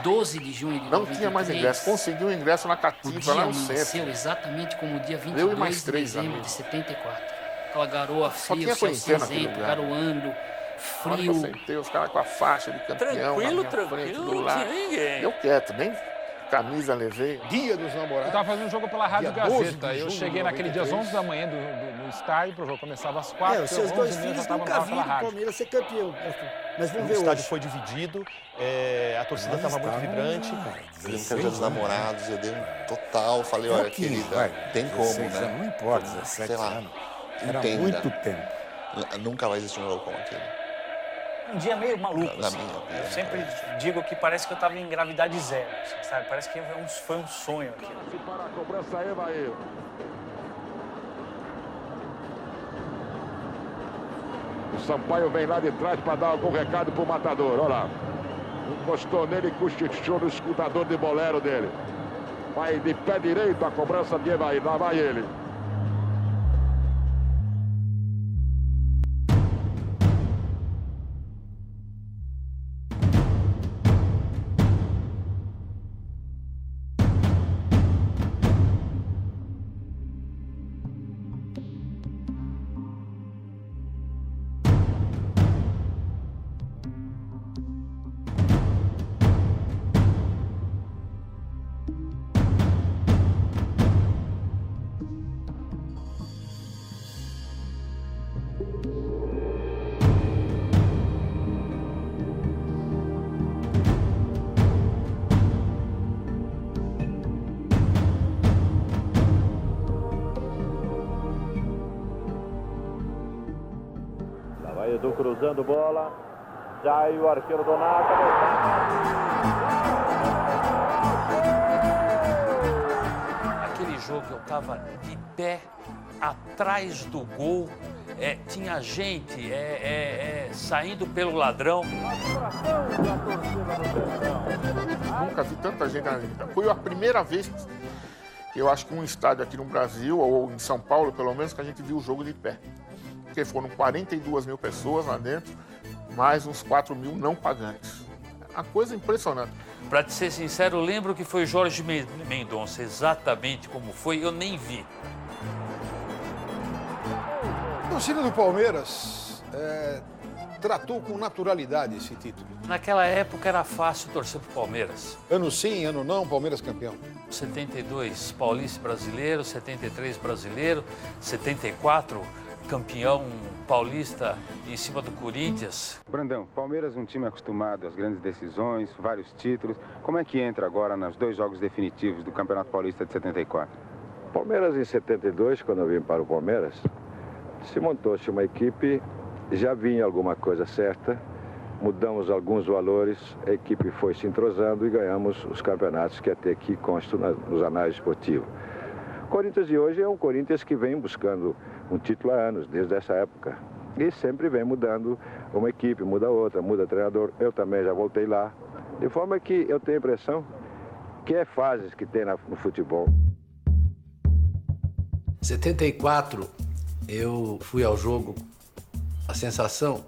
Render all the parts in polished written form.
12 de junho de 93. Não tinha mais ingresso. Conseguiu um ingresso na Cativa, lá no centro. Exatamente como o dia Eu e 22 mais de 3 dezembro amigos. de 74. Aquela garoa Só fria, tinha o céu conhecer naquele cinzento, lugar. garoando, Na hora que eu frio. sentei, os caras com a faixa de campeão Tranquilo, na minha tranquilo, frente, do não lado. tinha ninguém. Eu quieto, nem camisa levei. Dia dos Namorados. Eu estava fazendo um jogo pela Rádio Dia 12 Gazeta. de Eu junho cheguei de naquele dia às 93. 11 da manhã do estádio, o jogo começava às 4. Os seus dois 11h30 filhos já tava nunca pela viram o rádio. Palmeiras ser campeão. Mas vamos O ver estádio hoje. foi dividido, a torcida estava muito vibrante. Lembro que era dia dos namorados, eu dei um total, falei, olha, querida, tem como, né? Não importa, 17 Sei lá, anos. Era entenda. muito tempo. Nunca vai existir um jogo como aquele. Um dia meio maluco, Na assim. minha opinião. Eu sempre digo que parece que eu estava em gravidade zero, assim, sabe? Parece que foi um sonho aquilo. Se para a cobrança aí, vai. O Sampaio vem lá de trás para dar algum recado pro matador, olha lá. Encostou nele e cochichou no escutador de bolero dele. Vai de pé direito a cobrança de Evair, lá vai ele. Vai Edu cruzando bola. Já o arqueiro Donato. Aquele jogo eu estava de pé atrás do gol. Tinha gente saindo pelo ladrão. Nunca vi tanta gente na vida. Foi a primeira vez que eu acho que um estádio aqui no Brasil, ou em São Paulo, pelo menos, que a gente viu o jogo de pé. Porque foram 42 mil pessoas lá dentro, mais uns 4 mil não pagantes. Uma coisa impressionante. Para te ser sincero, eu lembro que foi Jorge Mendonça, exatamente como foi, eu nem vi. A torcida do Palmeiras tratou com naturalidade esse título. Naquela época era fácil torcer pro Palmeiras. Ano sim, ano não, Palmeiras campeão. 72, Paulista brasileiro, 73 brasileiro, 74 campeão paulista em cima do Corinthians. Brandão, Palmeiras é um time acostumado às grandes decisões, vários títulos. Como é que entra agora nos 2 jogos definitivos do Campeonato Paulista de 74? Palmeiras em 72, quando eu vim para o Palmeiras, se montou-se uma equipe, já vinha alguma coisa certa, mudamos alguns valores, a equipe foi se entrosando e ganhamos os campeonatos que até aqui constam nos anais esportivos. O Corinthians de hoje é um Corinthians que vem buscando um título há anos, desde essa época. E sempre vem mudando uma equipe, muda outra, muda treinador. Eu também já voltei lá. De forma que eu tenho a impressão que é fases que tem no futebol. Em 74, eu fui ao jogo. A sensação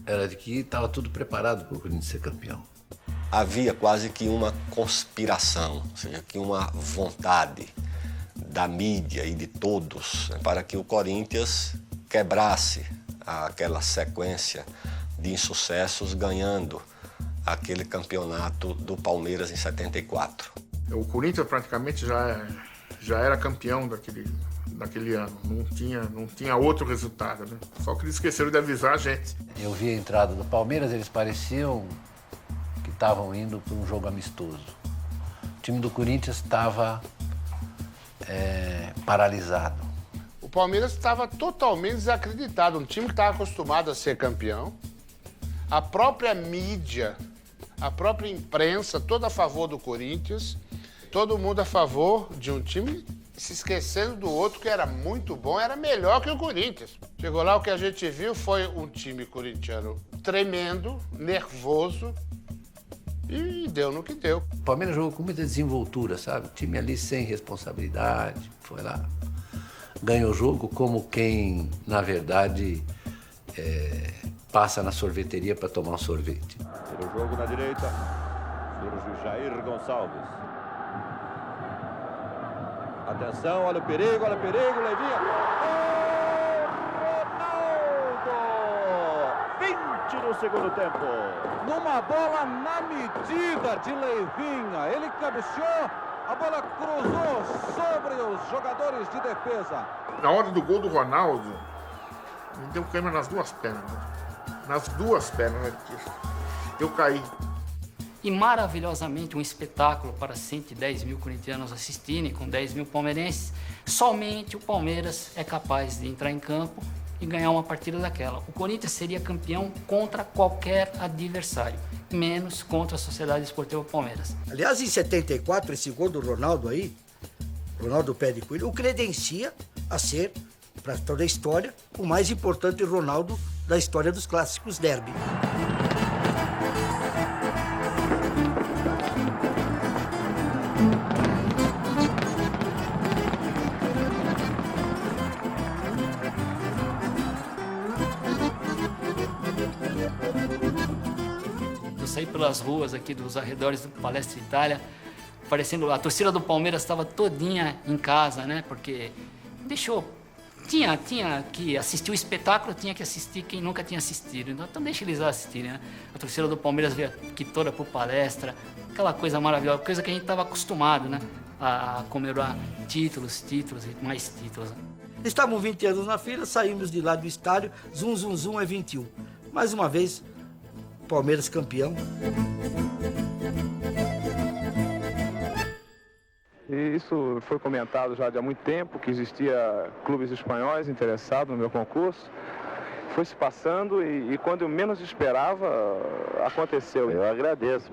era de que estava tudo preparado para o Corinthians ser campeão. Havia quase que uma conspiração, ou seja, que uma vontade da mídia e de todos, né, para que o Corinthians quebrasse aquela sequência de insucessos, ganhando aquele campeonato do Palmeiras em 74. O Corinthians praticamente já era campeão daquele ano, não tinha outro resultado, né? Só que eles esqueceram de avisar a gente. Eu vi a entrada do Palmeiras, eles pareciam que estavam indo para um jogo amistoso. O time do Corinthians estava paralisado. O Palmeiras estava totalmente desacreditado, um time que estava acostumado a ser campeão. A própria mídia, a própria imprensa, toda a favor do Corinthians, todo mundo a favor de um time se esquecendo do outro que era muito bom, era melhor que o Corinthians. Chegou lá, o que a gente viu foi um time corintiano tremendo, nervoso, e deu no que deu. O Palmeiras jogou com muita desenvoltura, sabe? O time ali sem responsabilidade, foi lá, ganhou o jogo como quem, na verdade, passa na sorveteria para tomar um sorvete. O jogo na direita, Surge Jair Gonçalves. Atenção, olha o perigo, Leivinha. Ronaldo! 20 no segundo tempo. Numa bola na medida de Leivinha. Ele cabeceou, a bola cruzou sobre os jogadores de defesa. Na hora do gol do Ronaldo, me deu câimbra nas duas pernas. Nas duas pernas. Eu caí. E maravilhosamente um espetáculo para 110 mil corintianos assistirem, com 10 mil palmeirenses. Somente o Palmeiras é capaz de entrar em campo e ganhar uma partida daquela. O Corinthians seria campeão contra qualquer adversário, menos contra a Sociedade Esportiva Palmeiras. Aliás, em 74, esse gol do Ronaldo aí, Ronaldo Pé de Coelho, o credencia a ser, para toda a história, o mais importante Ronaldo da história dos clássicos derby. Eu saí pelas ruas aqui dos arredores do Palestra Itália, parecendo a torcida do Palmeiras estava todinha em casa, né? Porque tinha que assistir o espetáculo, tinha que assistir quem nunca tinha assistido. Então deixa eles assistirem, né? A torcida do Palmeiras veio aqui toda pro Palestra, aquela coisa maravilhosa, coisa que a gente estava acostumado, né? A comemorar títulos e mais títulos. Estavam 20 anos na fila, saímos de lá do estádio, zum, zum, zum, é 21. Mais uma vez, Palmeiras campeão. E isso foi comentado já há muito tempo, que existia clubes espanhóis interessados no meu concurso. Foi se passando e quando eu menos esperava, aconteceu. Eu agradeço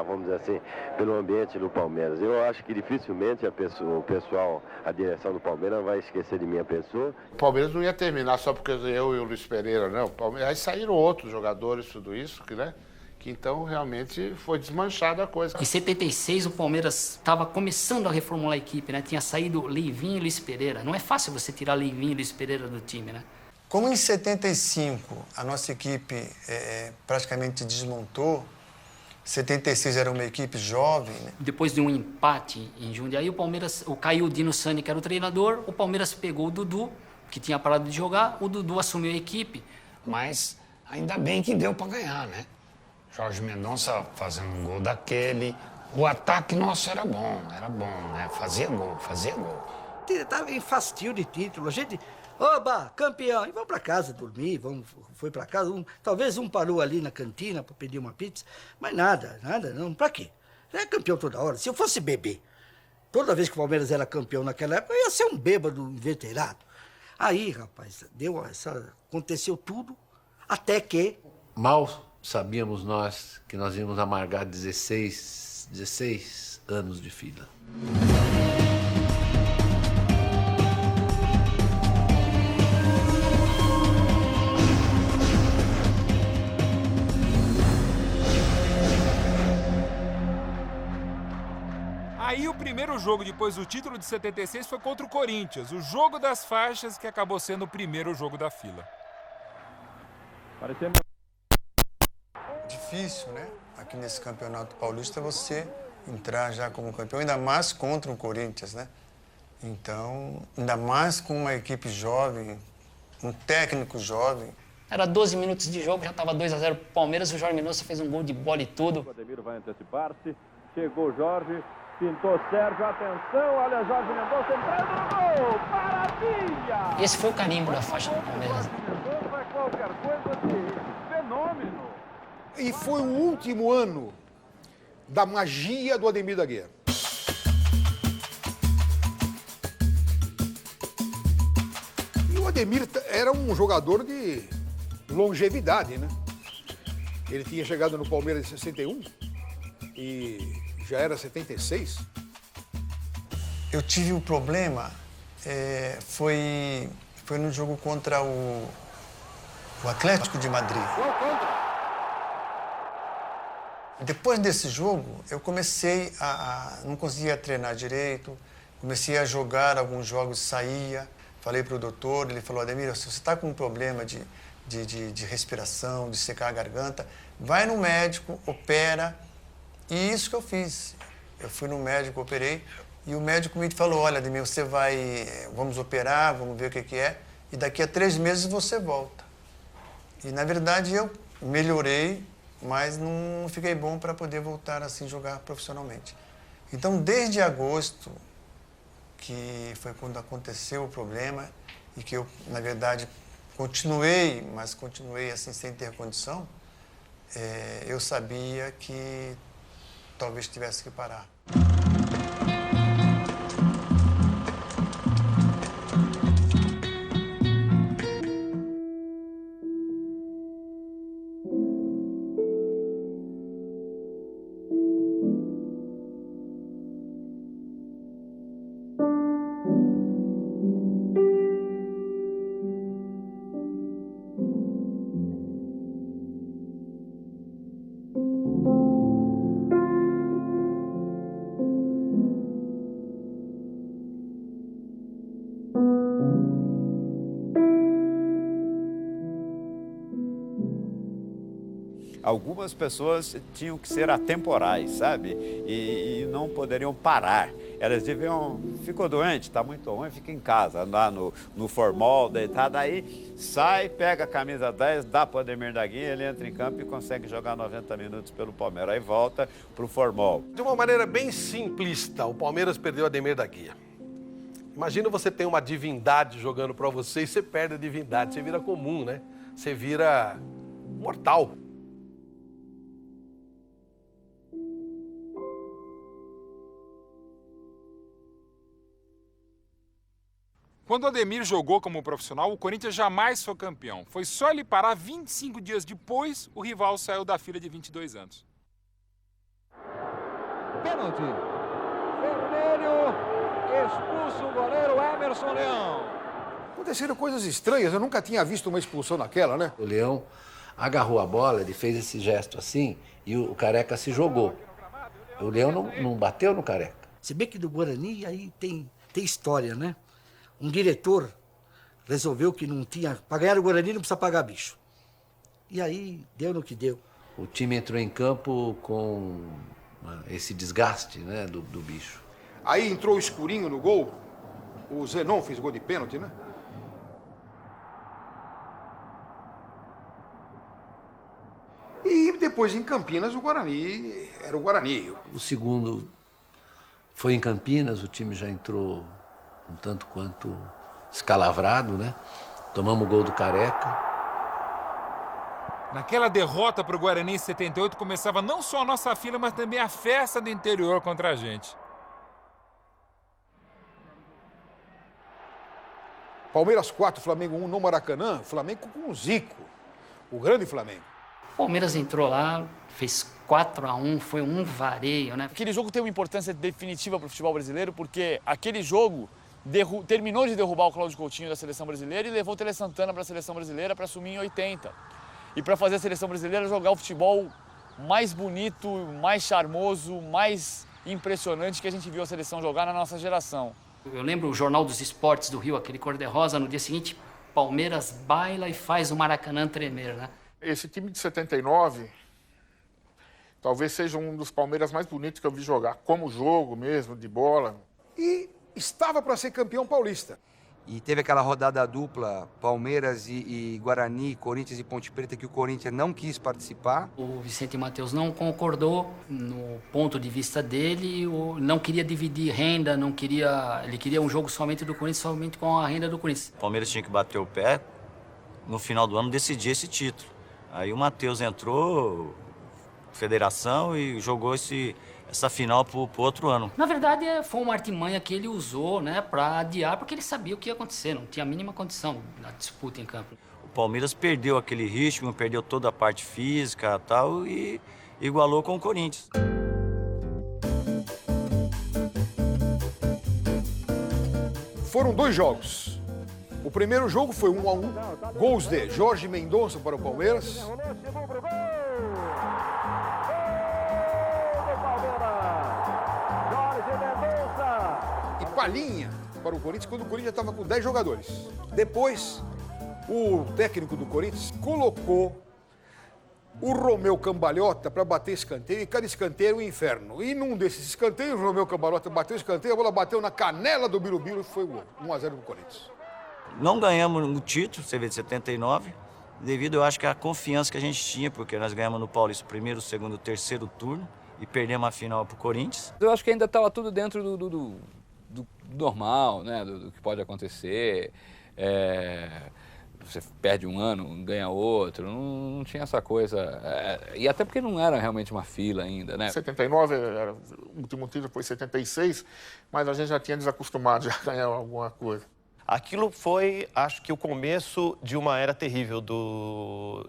vamos dizer assim, pelo ambiente do Palmeiras. Eu acho que dificilmente o pessoal, a direção do Palmeiras vai esquecer de minha pessoa. O Palmeiras não ia terminar só porque eu e o Luiz Pereira, não. Aí saíram outros jogadores, tudo isso, né? Que então realmente foi desmanchada a coisa. Em 76 o Palmeiras estava começando a reformular a equipe, né? Tinha saído Leivinho e Luiz Pereira. Não é fácil você tirar Leivinho e Luiz Pereira do time, né? Como em 75 a nossa equipe praticamente desmontou, 76 era uma equipe jovem, né? Depois de um empate em Jundiaí, o Caio Dino Sani, que era o treinador, o Palmeiras pegou o Dudu, que tinha parado de jogar, o Dudu assumiu a equipe. Mas ainda bem que deu para ganhar, né? Jorge Mendonça fazendo um gol daquele. O ataque nosso era bom, né? Fazia gol. Estava em fastio de título. A gente, oba, campeão. E vamos para casa dormir, foi para casa. Talvez um parou ali na cantina para pedir uma pizza. Mas nada, não. Para quê? É campeão toda hora. Se eu fosse bebê, toda vez que o Palmeiras era campeão naquela época, eu ia ser um bêbado inveterado. Aí, rapaz, aconteceu tudo, até que... Mal sabíamos nós que nós íamos amargar 16 anos de fila. Aí o primeiro jogo depois do título de 76 foi contra o Corinthians, o jogo das faixas, que acabou sendo o primeiro jogo da fila. Difícil, né? Aqui nesse Campeonato Paulista você entrar já como campeão, ainda mais contra o Corinthians, né? Então, ainda mais com uma equipe jovem, um técnico jovem. Era 12 minutos de jogo, já estava 2-0 pro Palmeiras, o Jorge Mendonça fez um gol de bola e tudo. O Ademir vai antecipar-se, chegou Jorge, pintou Sérgio, atenção, olha Jorge Mendonça entrando no gol, maravilha! Esse foi o carimbo da faixa do Palmeiras. Mendonça é qualquer coisa de fenômeno. E foi o último ano da magia do Ademir da Guia. E o Ademir era um jogador de longevidade, né? Ele tinha chegado no Palmeiras em 61 e já era 76. Eu tive um problema, foi no jogo contra o Atlético de Madrid. Depois desse jogo, eu comecei não conseguia treinar direito, comecei a jogar alguns jogos, saía, falei para o doutor, ele falou, Ademir, se você está com um problema de respiração, de secar a garganta, vai no médico, opera E isso que eu fiz. Eu fui no médico, operei, e o médico me falou, olha, Ademir, vamos operar, vamos ver o que é, e daqui a 3 meses você volta. E, na verdade, eu melhorei, mas não fiquei bom para poder voltar assim jogar profissionalmente. Então, desde agosto, que foi quando aconteceu o problema, e que eu, na verdade, continuei assim sem ter condição, eu sabia que talvez tivesse que parar. Algumas pessoas tinham que ser atemporais, sabe? E não poderiam parar. Elas deviam... Ficou doente, está muito ruim, fica em casa, andar no formol, deitado. Aí sai, pega a camisa 10, dá para o Ademir da Guia, ele entra em campo e consegue jogar 90 minutos pelo Palmeiras. Aí volta para o formol. De uma maneira bem simplista, o Palmeiras perdeu o Ademir da Guia. Imagina você tem uma divindade jogando para você e você perde a divindade. Você vira comum, né? Você vira mortal. Quando o Ademir jogou como profissional, o Corinthians jamais foi campeão. Foi só ele parar 25 dias depois, o rival saiu da fila de 22 anos. Pênalti. Vermelho. Expulso o goleiro Emerson Leão. Aconteceram coisas estranhas, eu nunca tinha visto uma expulsão naquela, né? O Leão agarrou a bola, ele fez esse gesto assim e o Careca se jogou. O Leão não bateu no Careca. Se bem que do Guarani aí tem história, né? Um diretor resolveu que não tinha... Para ganhar o Guarani não precisa pagar bicho. E aí deu no que deu. O time entrou em campo com esse desgaste, né, do bicho. Aí entrou o Escurinho no gol. O Zenon fez gol de pênalti, né? E depois em Campinas o Guarani era o Guarani. O segundo foi em Campinas, o time já entrou um tanto quanto escalavrado, né? Tomamos o gol do Careca. Naquela derrota para o Guarani em 78, começava não só a nossa fila, mas também a festa do interior contra a gente. Palmeiras 4, Flamengo 1 no Maracanã, Flamengo com o Zico, o grande Flamengo. O Palmeiras entrou lá, fez 4-1, foi um vareio, né? Aquele jogo tem uma importância definitiva para o futebol brasileiro, porque aquele jogo terminou de derrubar o Cláudio Coutinho da seleção brasileira e levou o Tele Santana para a seleção brasileira para assumir em 80. E para fazer a seleção brasileira jogar o futebol mais bonito, mais charmoso, mais impressionante que a gente viu a seleção jogar na nossa geração. Eu lembro o Jornal dos Esportes do Rio, aquele cor-de-rosa, no dia seguinte, Palmeiras baila e faz o Maracanã tremer, né? Esse time de 79 talvez seja um dos Palmeiras mais bonitos que eu vi jogar, como jogo mesmo, de bola. E estava para ser campeão paulista. E teve aquela rodada dupla, Palmeiras e Guarani, Corinthians e Ponte Preta, que o Corinthians não quis participar. O Vicente Matheus não concordou no ponto de vista dele, não queria dividir renda, ele queria um jogo somente do Corinthians, somente com a renda do Corinthians. O Palmeiras tinha que bater o pé, no final do ano decidir esse título. Aí o Matheus entrou, federação, e jogou essa final pro outro ano. Na verdade, foi uma artimanha que ele usou, né, para adiar, porque ele sabia o que ia acontecer, não tinha a mínima condição na disputa em campo. O Palmeiras perdeu aquele ritmo, perdeu toda a parte física e tal, e igualou com o Corinthians. Foram 2 jogos. O primeiro jogo foi 1-1, gols de Jorge Mendonça para o Palmeiras. E Palhinha para o Corinthians, quando o Corinthians estava com 10 jogadores. Depois, o técnico do Corinthians colocou o Romeu Cambalhota para bater escanteio, e cada escanteio era um inferno. E num desses escanteios, o Romeu Cambalhota bateu o escanteio, a bola bateu na canela do Birubiru e foi o gol. 1-0 pro Corinthians. Não ganhamos o título, você vê, de 79, devido, eu acho, que à confiança que a gente tinha, porque nós ganhamos no Paulista o primeiro, o segundo, o terceiro turno e perdemos a final pro Corinthians. Eu acho que ainda estava tudo dentro do normal, né? Do que pode acontecer. Você perde um ano, ganha outro, não tinha essa coisa. E até porque não era realmente uma fila ainda, né? 79, era, o último título foi 76, mas a gente já tinha desacostumado a ganhar alguma coisa. Aquilo foi, acho que, o começo de uma era terrível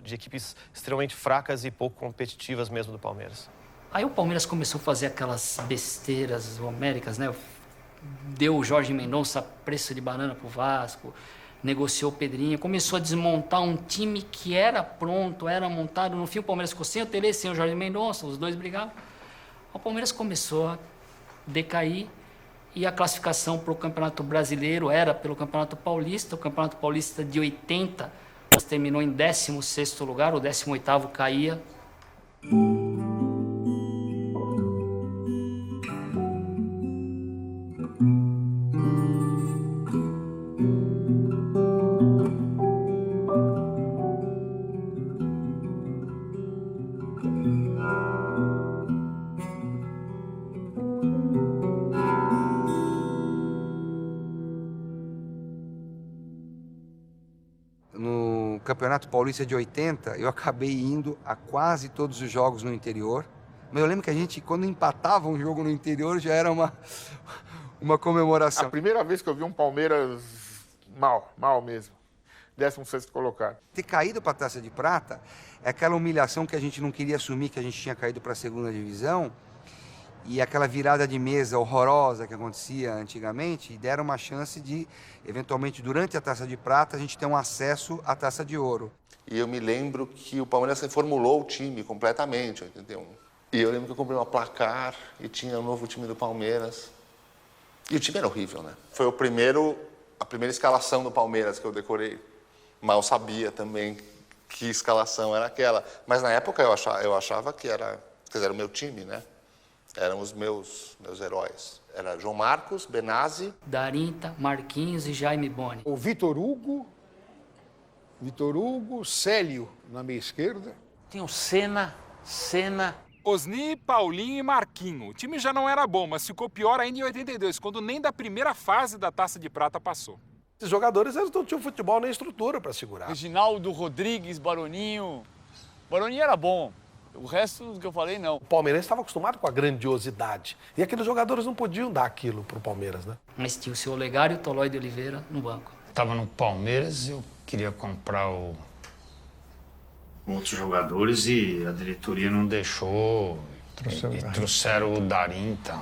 de equipes extremamente fracas e pouco competitivas mesmo do Palmeiras. Aí o Palmeiras começou a fazer aquelas besteiras homéricas, né? Deu o Jorge Mendonça a preço de banana pro Vasco, negociou o Pedrinho, começou a desmontar um time que era pronto, era montado. No fim, o Palmeiras ficou sem o Tele, sem o Jorge Mendonça, os dois brigavam. O Palmeiras começou a decair e a classificação para o Campeonato Brasileiro era pelo Campeonato Paulista. O Campeonato Paulista de 80, nós terminou em 16º lugar, o 18º caía. No Campeonato Paulista de 80, eu acabei indo a quase todos os jogos no interior. Mas eu lembro que a gente, quando empatava um jogo no interior, já era uma comemoração. A primeira vez que eu vi um Palmeiras mal mesmo. 16º colocado. Ter caído para a Taça de Prata é aquela humilhação que a gente não queria assumir, que a gente tinha caído para a 2ª divisão. E aquela virada de mesa horrorosa que acontecia antigamente, e deram uma chance de, eventualmente, durante a Taça de Prata, a gente ter um acesso à Taça de Ouro. E eu me lembro que o Palmeiras reformulou o time completamente, em 81. E eu lembro que eu comprei uma placar e tinha um novo time do Palmeiras. E o time era horrível, né? Foi a primeira escalação do Palmeiras que eu decorei. Mal sabia também que escalação era aquela. Mas na época eu achava que era o meu time, né? Eram os meus heróis. Era João Marcos, Benazzi, Darinta, Marquinhos e Jaime Boni. O Vitor Hugo, Célio na meia esquerda. Tem o Senna. Osni, Paulinho e Marquinho. O time já não era bom, mas ficou pior ainda em 82, quando nem da primeira fase da Taça de Prata passou. Esses jogadores, eles não tinham futebol nem estrutura para segurar. Reginaldo, Rodrigues, Baroninho. Baroninho era bom. O resto do que eu falei, não. O Palmeiras estava acostumado com a grandiosidade. E aqueles jogadores não podiam dar aquilo pro Palmeiras, né? Mas tinha o seu Olegário e o Tolói de Oliveira no banco. Estava no Palmeiras, eu queria comprar outros jogadores e a diretoria não deixou. Trouxeram o Darinta.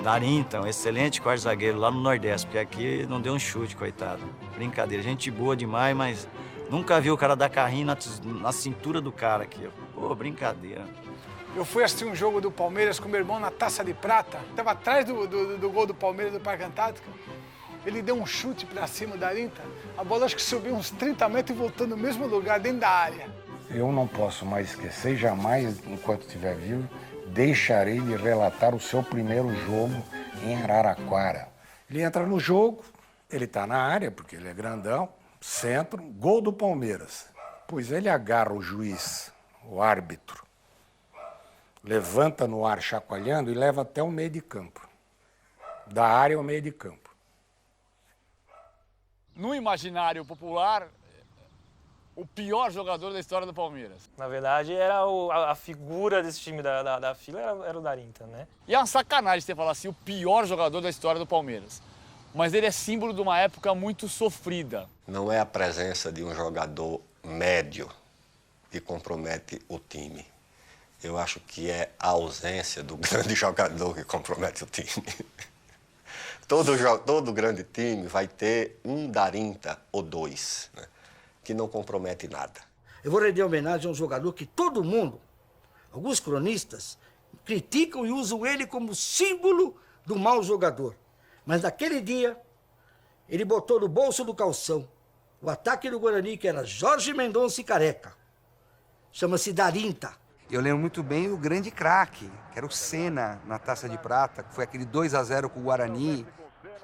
Darinta, um excelente quarto zagueiro lá no Nordeste, porque aqui não deu um chute, coitado. Brincadeira, gente boa demais, mas nunca vi o cara dar carrinho na cintura do cara aqui. Pô, brincadeira. Eu fui assistir um jogo do Palmeiras com meu irmão na Taça de Prata. Estava atrás do gol do Palmeiras do Parque Antártico. Ele deu um chute para cima da Darinta. A bola acho que subiu uns 30 metros e voltou no mesmo lugar, dentro da área. Eu não posso mais esquecer, jamais, enquanto estiver vivo, deixarei de relatar o seu primeiro jogo em Araraquara. Ele entra no jogo, ele está na área, porque ele é grandão, centro, gol do Palmeiras. Pois ele agarra o juiz, o árbitro, levanta no ar chacoalhando e leva até o meio de campo. Da área ao meio de campo. No imaginário popular, o pior jogador da história do Palmeiras. Na verdade, era a figura desse time da fila era o Darinta, né? E é uma sacanagem você falar assim, o pior jogador da história do Palmeiras. Mas ele é símbolo de uma época muito sofrida. Não é a presença de um jogador médio que compromete o time. Eu acho que é a ausência do grande jogador que compromete o time. Todo grande time vai ter um Darinta ou dois, né, que não compromete nada. Eu vou render homenagem a um jogador que todo mundo, alguns cronistas, criticam e usam ele como símbolo do mau jogador. Mas naquele dia, ele botou no bolso do calção o ataque do Guarani, que era Jorge Mendonça e Careca. chama-se Darinta. Eu lembro muito bem o grande craque, que era o Senna na Taça de Prata, que foi aquele 2-0 com o Guarani.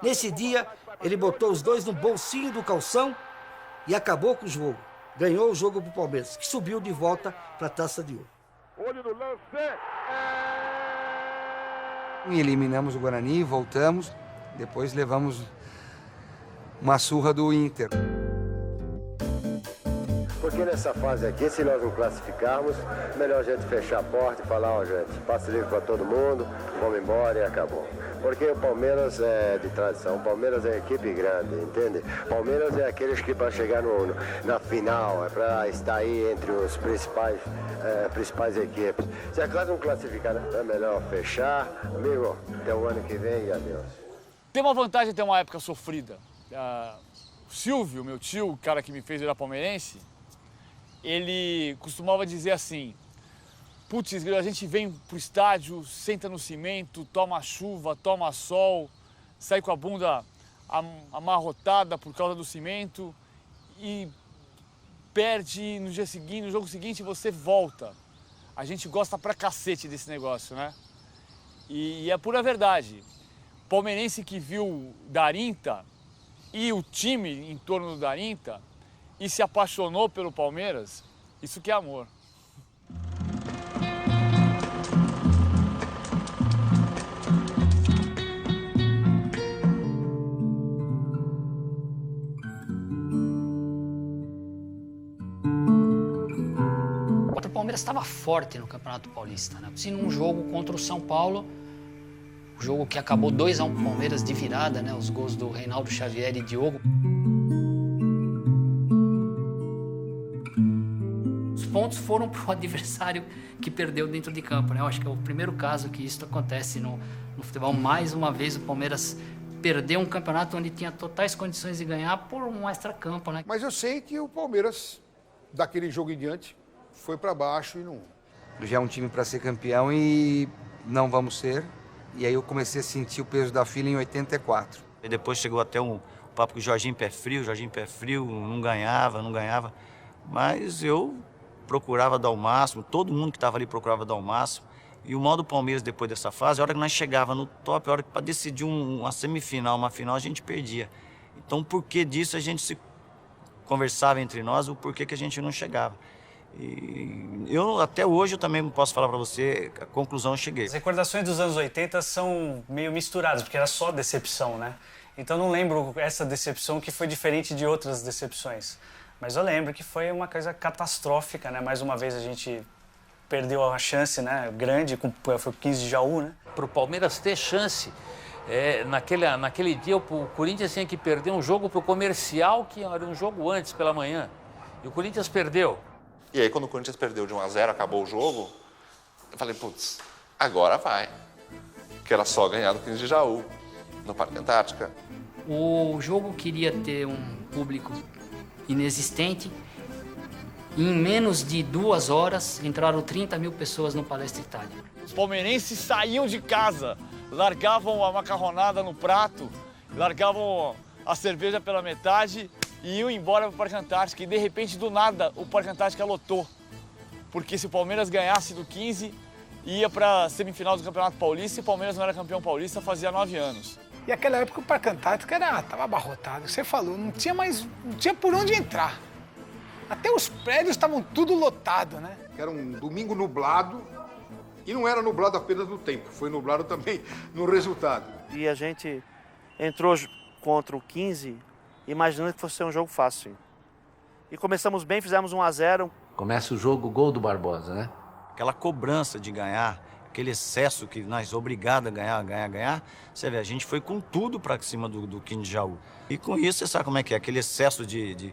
Nesse dia, ele botou os dois no bolsinho do calção e acabou com o jogo. Ganhou o jogo pro Palmeiras, que subiu de volta para a Taça de Ouro. Olho no lance. E eliminamos o Guarani, voltamos, depois levamos uma surra do Inter. Porque nessa fase aqui, se nós não classificarmos, melhor a gente fechar a porta e falar, ó, gente, passe livre para todo mundo, vamos embora e acabou. Porque o Palmeiras é de tradição, o Palmeiras é equipe grande, entende? O Palmeiras é aqueles que para chegar na final, é para estar aí entre os principais equipes. Se a classe não classificar, é melhor fechar. Amigo, até o ano que vem e adeus. Tem uma vantagem de ter uma época sofrida. O Silvio, meu tio, o cara que me fez virar palmeirense, ele costumava dizer assim: putz, a gente vem pro estádio, senta no cimento, toma chuva, toma sol, sai com a bunda amarrotada por causa do cimento e perde no dia seguinte, no jogo seguinte você volta. A gente gosta pra cacete desse negócio, né? E é pura verdade. Palmeirense que viu Darinta e o time em torno do Darinta e se apaixonou pelo Palmeiras, isso que é amor. O Palmeiras estava forte no Campeonato Paulista, né? Se num jogo contra o São Paulo, o jogo que acabou 2-1 pro Palmeiras de virada, né? Os gols do Reinaldo Xavier e Diogo. Os pontos foram pro adversário que perdeu dentro de campo, né? Eu acho que é o primeiro caso que isso acontece no futebol. Mais uma vez o Palmeiras perdeu um campeonato onde tinha totais condições de ganhar por um extracampo, né? Mas eu sei que o Palmeiras, daquele jogo em diante, foi para baixo e não... Já é um time para ser campeão e não vamos ser. E aí eu comecei a sentir o peso da fila em 84. E depois chegou até um papo com o Jorginho Pé Frio, não ganhava. Mas eu procurava dar o máximo, todo mundo que estava ali procurava dar o máximo. E o mal do Palmeiras depois dessa fase, a hora que nós chegava no top, a hora que para decidir uma semifinal, uma final, a gente perdia. Então, por que disso a gente se conversava entre nós, o porquê que a gente não chegava. E eu, até hoje, eu também posso falar para você a conclusão eu cheguei. As recordações dos anos 80 são meio misturadas, porque era só decepção, né? Então não lembro essa decepção que foi diferente de outras decepções. Mas eu lembro que foi uma coisa catastrófica, né? Mais uma vez a gente perdeu a chance, né? Grande, foi o 15 de Jaú, né? Para o Palmeiras ter chance, naquele dia o Corinthians tinha que perder um jogo para o Comercial, que era um jogo antes pela manhã. E o Corinthians perdeu. E aí, quando o Corinthians perdeu de 1-0, acabou o jogo, eu falei, putz, agora vai. Que era só ganhar do 15 de Jaú, no Parque Antártica. O jogo queria ter um público inexistente. Em menos de 2 horas, entraram 30 mil pessoas no Palestra Itália. Os palmeirenses saíam de casa, largavam a macarronada no prato, largavam a cerveja pela metade e iam embora para o Parque Antártica. E, de repente, do nada, o Parque Antártica lotou. Porque se o Palmeiras ganhasse do 15, ia para a semifinal do Campeonato Paulista e o Palmeiras não era campeão paulista fazia 9 anos. E naquela época o Parque Antártica estava abarrotado. Você falou, não tinha por onde entrar. Até os prédios estavam tudo lotado, né? Era um domingo nublado e não era nublado apenas no tempo, foi nublado também no resultado. E a gente entrou contra o 15 imaginando que fosse ser um jogo fácil. E começamos bem, fizemos 1-0. Começa o jogo, gol do Barbosa, né? Aquela cobrança de ganhar, aquele excesso que nós obrigados a ganhar, você vê, a gente foi com tudo para cima do 15 de Jaú. E com isso, você sabe como é que é, aquele excesso de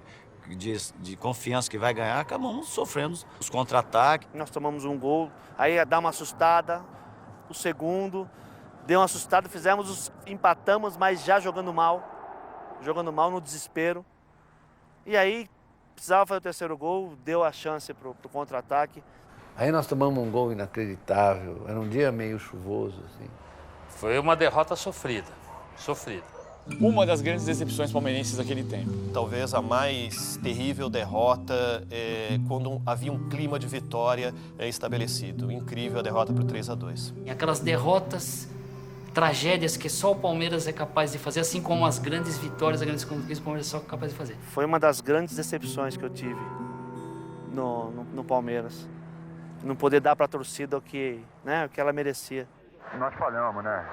confiança que vai ganhar, acabamos sofrendo os contra-ataques. Nós tomamos um gol, aí dá uma assustada, o segundo, deu uma assustada, empatamos, mas já jogando mal no desespero. E aí, precisava fazer o terceiro gol, deu a chance pro contra-ataque. Aí nós tomamos um gol inacreditável, era um dia meio chuvoso, assim. Foi uma derrota sofrida. uma das grandes decepções palmeirenses daquele tempo. Talvez a mais terrível derrota quando havia um clima de vitória estabelecido. Incrível a derrota por 3-2. E aquelas derrotas, tragédias que só o Palmeiras é capaz de fazer, assim como as grandes vitórias, as grandes conquistas, o Palmeiras é só capaz de fazer. Foi uma das grandes decepções que eu tive no Palmeiras. Não poder dar para a torcida o que ela merecia. Nós falhamos, né?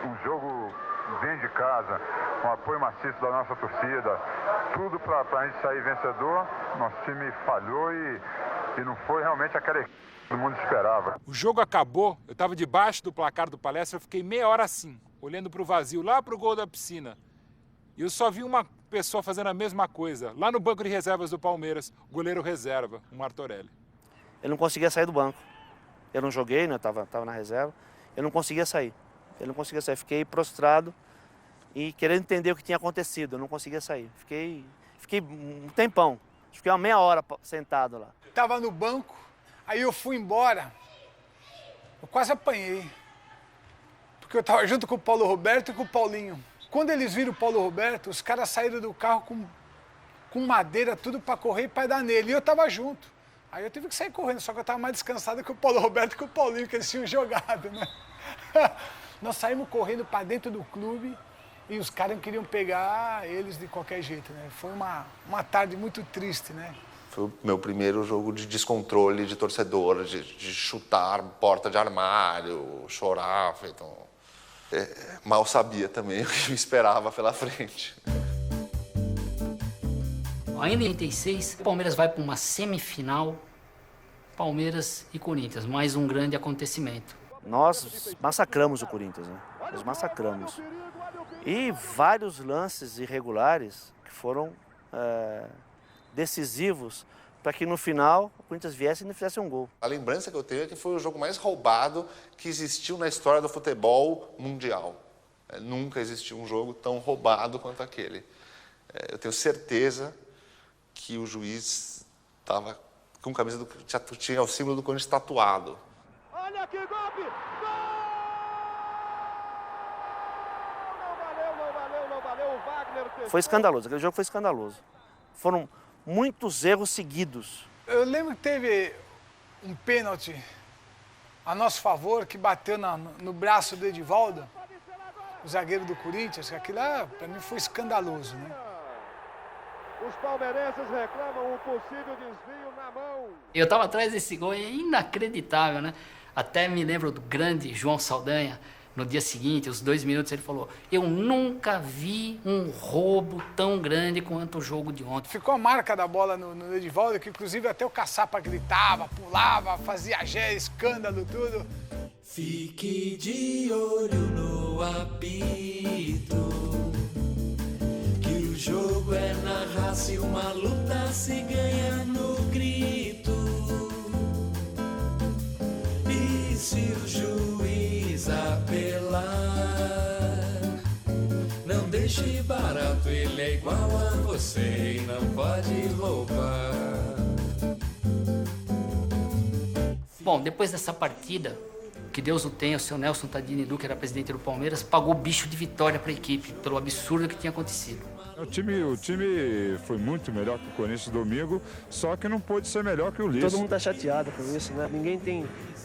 Um jogo dentro de casa, com apoio maciço da nossa torcida, tudo para a gente sair vencedor. Nosso time falhou e não foi realmente aquela que todo mundo esperava. O jogo acabou, eu estava debaixo do placar do Palestra, eu fiquei meia hora assim, olhando para o vazio, lá para o gol da piscina. E eu só vi uma pessoa fazendo a mesma coisa, lá no banco de reservas do Palmeiras, o goleiro reserva, o Martorelli. Eu não conseguia sair do banco. Eu não joguei, né? Tava na reserva. Eu não conseguia sair. Fiquei prostrado e querendo entender o que tinha acontecido. Eu não conseguia sair. Fiquei um tempão. Fiquei uma meia hora sentado lá. Tava no banco, aí eu fui embora. Eu quase apanhei. Porque eu tava junto com o Paulo Roberto e com o Paulinho. Quando eles viram o Paulo Roberto, os caras saíram do carro com madeira, tudo para correr e para dar nele. E eu tava junto. Aí eu tive que sair correndo, só que eu estava mais descansado que o Paulo Roberto e que o Paulinho, que eles tinham jogado, né? Nós saímos correndo para dentro do clube e os caras queriam pegar eles de qualquer jeito, né? Foi uma tarde muito triste, né? Foi o meu primeiro jogo de descontrole de torcedor, de chutar porta de armário, chorar. Então, mal sabia também o que me esperava pela frente. Ainda em 86, o Palmeiras vai para uma semifinal, Palmeiras e Corinthians, mais um grande acontecimento. Nós massacramos o Corinthians, né? Nós massacramos. E vários lances irregulares que foram decisivos para que no final o Corinthians viesse e não fizesse um gol. A lembrança que eu tenho é que foi o jogo mais roubado que existiu na história do futebol mundial. Nunca existiu um jogo tão roubado quanto aquele. Eu tenho certeza que o juiz estava com camisa do... tinha o símbolo do Corinthians tatuado. Olha que golpe! Não valeu, o Wagner... Foi escandaloso, aquele jogo foi escandaloso. Foram muitos erros seguidos. Eu lembro que teve um pênalti a nosso favor, que bateu no braço do Edivaldo, o zagueiro do Corinthians, que aquilo lá, para mim, foi escandaloso, né? Os palmeirenses reclamam um possível desvio na mão. Eu estava atrás desse gol, é inacreditável, né? Até me lembro do grande João Saldanha, no dia seguinte, os 2 minutos, ele falou: eu nunca vi um roubo tão grande quanto o jogo de ontem. Ficou a marca da bola no Edivaldo, que inclusive até o Caçapa gritava, pulava, fazia escândalo, tudo. Fique de olho no apito, que o jogo é na raça e uma luta se ganha no grito. E se o juiz apelar, não deixe barato, ele é igual a você e não pode roubar. Bom, depois dessa partida, que Deus o tenha, o seu Nelson Tadini Duque, era presidente do Palmeiras, pagou bicho de vitória para a equipe, pelo absurdo que tinha acontecido. O time foi muito melhor que o Corinthians domingo, só que não pôde ser melhor que o Lício. Todo mundo tá chateado com isso, né? Ninguém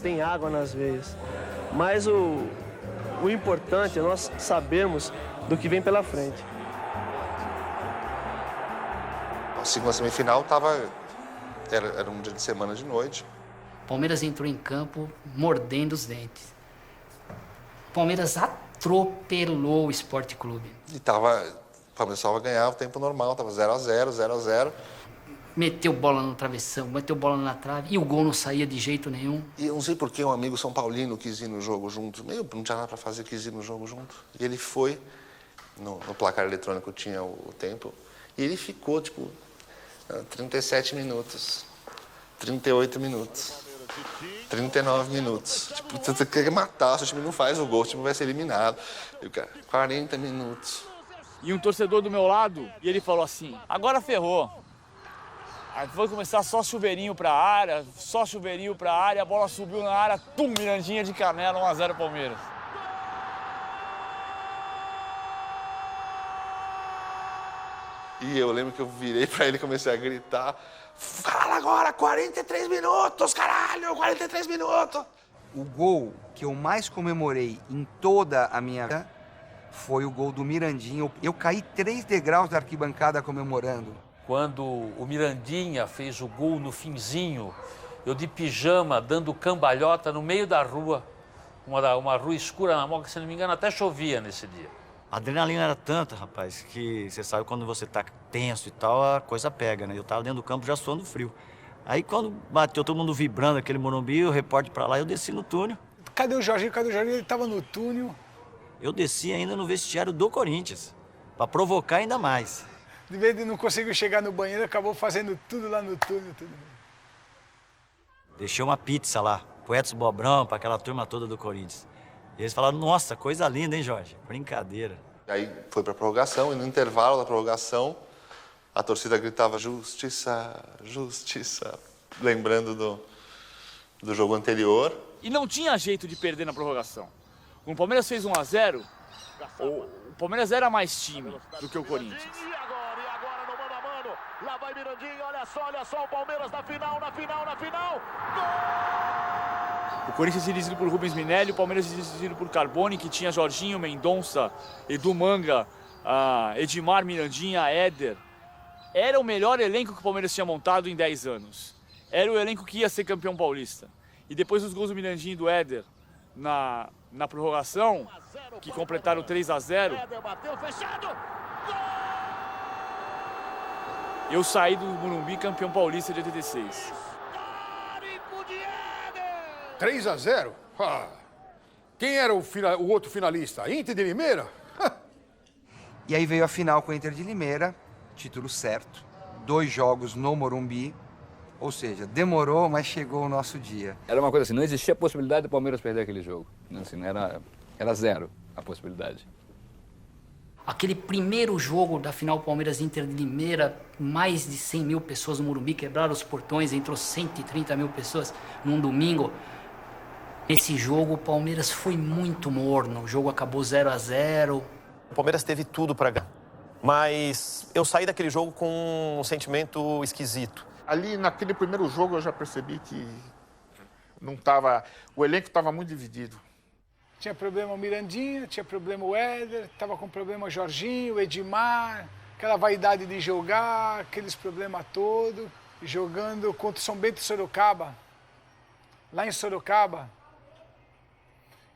tem água nas veias. Mas o importante é nós sabermos do que vem pela frente. A segunda semifinal era um dia de semana de noite. O Palmeiras entrou em campo mordendo os dentes. O Palmeiras atropelou o Sport Clube. E o Palmeiras só ganhar o tempo normal, estava 0-0, 0-0. Meteu bola no travessão, meteu bola na trave e o gol não saía de jeito nenhum. E eu não sei por que um amigo São Paulino quis ir no jogo junto. Não tinha nada para fazer, quis ir no jogo junto. E ele foi, no placar eletrônico tinha o tempo, e ele ficou, 37 minutos, 38 minutos, 39 minutos. Você quer matar, se o time não faz o gol, o time vai ser eliminado. E o cara, 40 minutos. E um torcedor do meu lado, e ele falou assim: agora ferrou. Aí foi começar só chuveirinho pra área, a bola subiu na área, Mirandinha de canela, 1-0 Palmeiras. E eu lembro que eu virei pra ele e comecei a gritar: fala agora, 43 minutos, caralho, 43 minutos. O gol que eu mais comemorei em toda a minha vida foi o gol do Mirandinha. Eu caí 3 degraus da arquibancada comemorando. Quando o Mirandinha fez o gol no finzinho, eu de pijama, dando cambalhota no meio da rua, uma rua escura na Moca, se não me engano, até chovia nesse dia. A adrenalina era tanta, rapaz, que você sabe quando você tá tenso e tal, a coisa pega, né? Eu tava dentro do campo já suando frio. Aí quando bateu todo mundo vibrando aquele Morumbi, o repórter pra lá, eu desci no túnel. Cadê o Jorginho? Cadê o Jorginho? Ele tava no túnel. Eu desci ainda no vestiário do Corinthians, pra provocar ainda mais. De vez de não conseguir chegar no banheiro, acabou fazendo tudo lá no túnel. Tudo. Deixei uma pizza lá, pro Edson Bobrão, pra aquela turma toda do Corinthians. E eles falaram, nossa, coisa linda, hein, Jorge? Brincadeira. Aí foi pra prorrogação, e no intervalo da prorrogação, a torcida gritava: justiça, justiça, lembrando do jogo anterior. E não tinha jeito de perder na prorrogação. Quando o Palmeiras fez 1 a 0, o Palmeiras era mais time do que o Corinthians. E agora no mano a mano, lá vai Mirandinha, olha só o Palmeiras na final. Gol! O Corinthians dirigido por Rubens Minelli, o Palmeiras dirigido por Carboni, que tinha Jorginho, Mendonça, Edu Manga, Edmar, Mirandinha, Éder. Era o melhor elenco que o Palmeiras tinha montado em 10 anos. Era o elenco que ia ser campeão paulista. E depois dos gols do Mirandinha e do Éder na prorrogação, que completaram 3 a 0, eu saí do Morumbi campeão paulista de 86. 3 a 0? Ah. Quem era o outro finalista? Inter de Limeira? E aí veio a final com a Inter de Limeira, título certo, 2 jogos no Morumbi, ou seja, demorou, mas chegou o nosso dia. Era uma coisa assim, não existia a possibilidade do Palmeiras perder aquele jogo. Assim, era zero a possibilidade. Aquele primeiro jogo da final Palmeiras-Inter de Limeira, mais de 100 mil pessoas no Morumbi, quebraram os portões, entrou 130 mil pessoas num domingo. Nesse jogo o Palmeiras foi muito morno, o jogo acabou 0 a 0. O Palmeiras teve tudo para ganhar, mas eu saí daquele jogo com um sentimento esquisito. Ali naquele primeiro jogo eu já percebi que não tava, o elenco estava muito dividido. Tinha problema o Mirandinha, tinha problema o Éder, tava com problema o Jorginho, o Edmar, aquela vaidade de jogar, aqueles problemas todos, jogando contra o São Bento e Sorocaba. Lá em Sorocaba,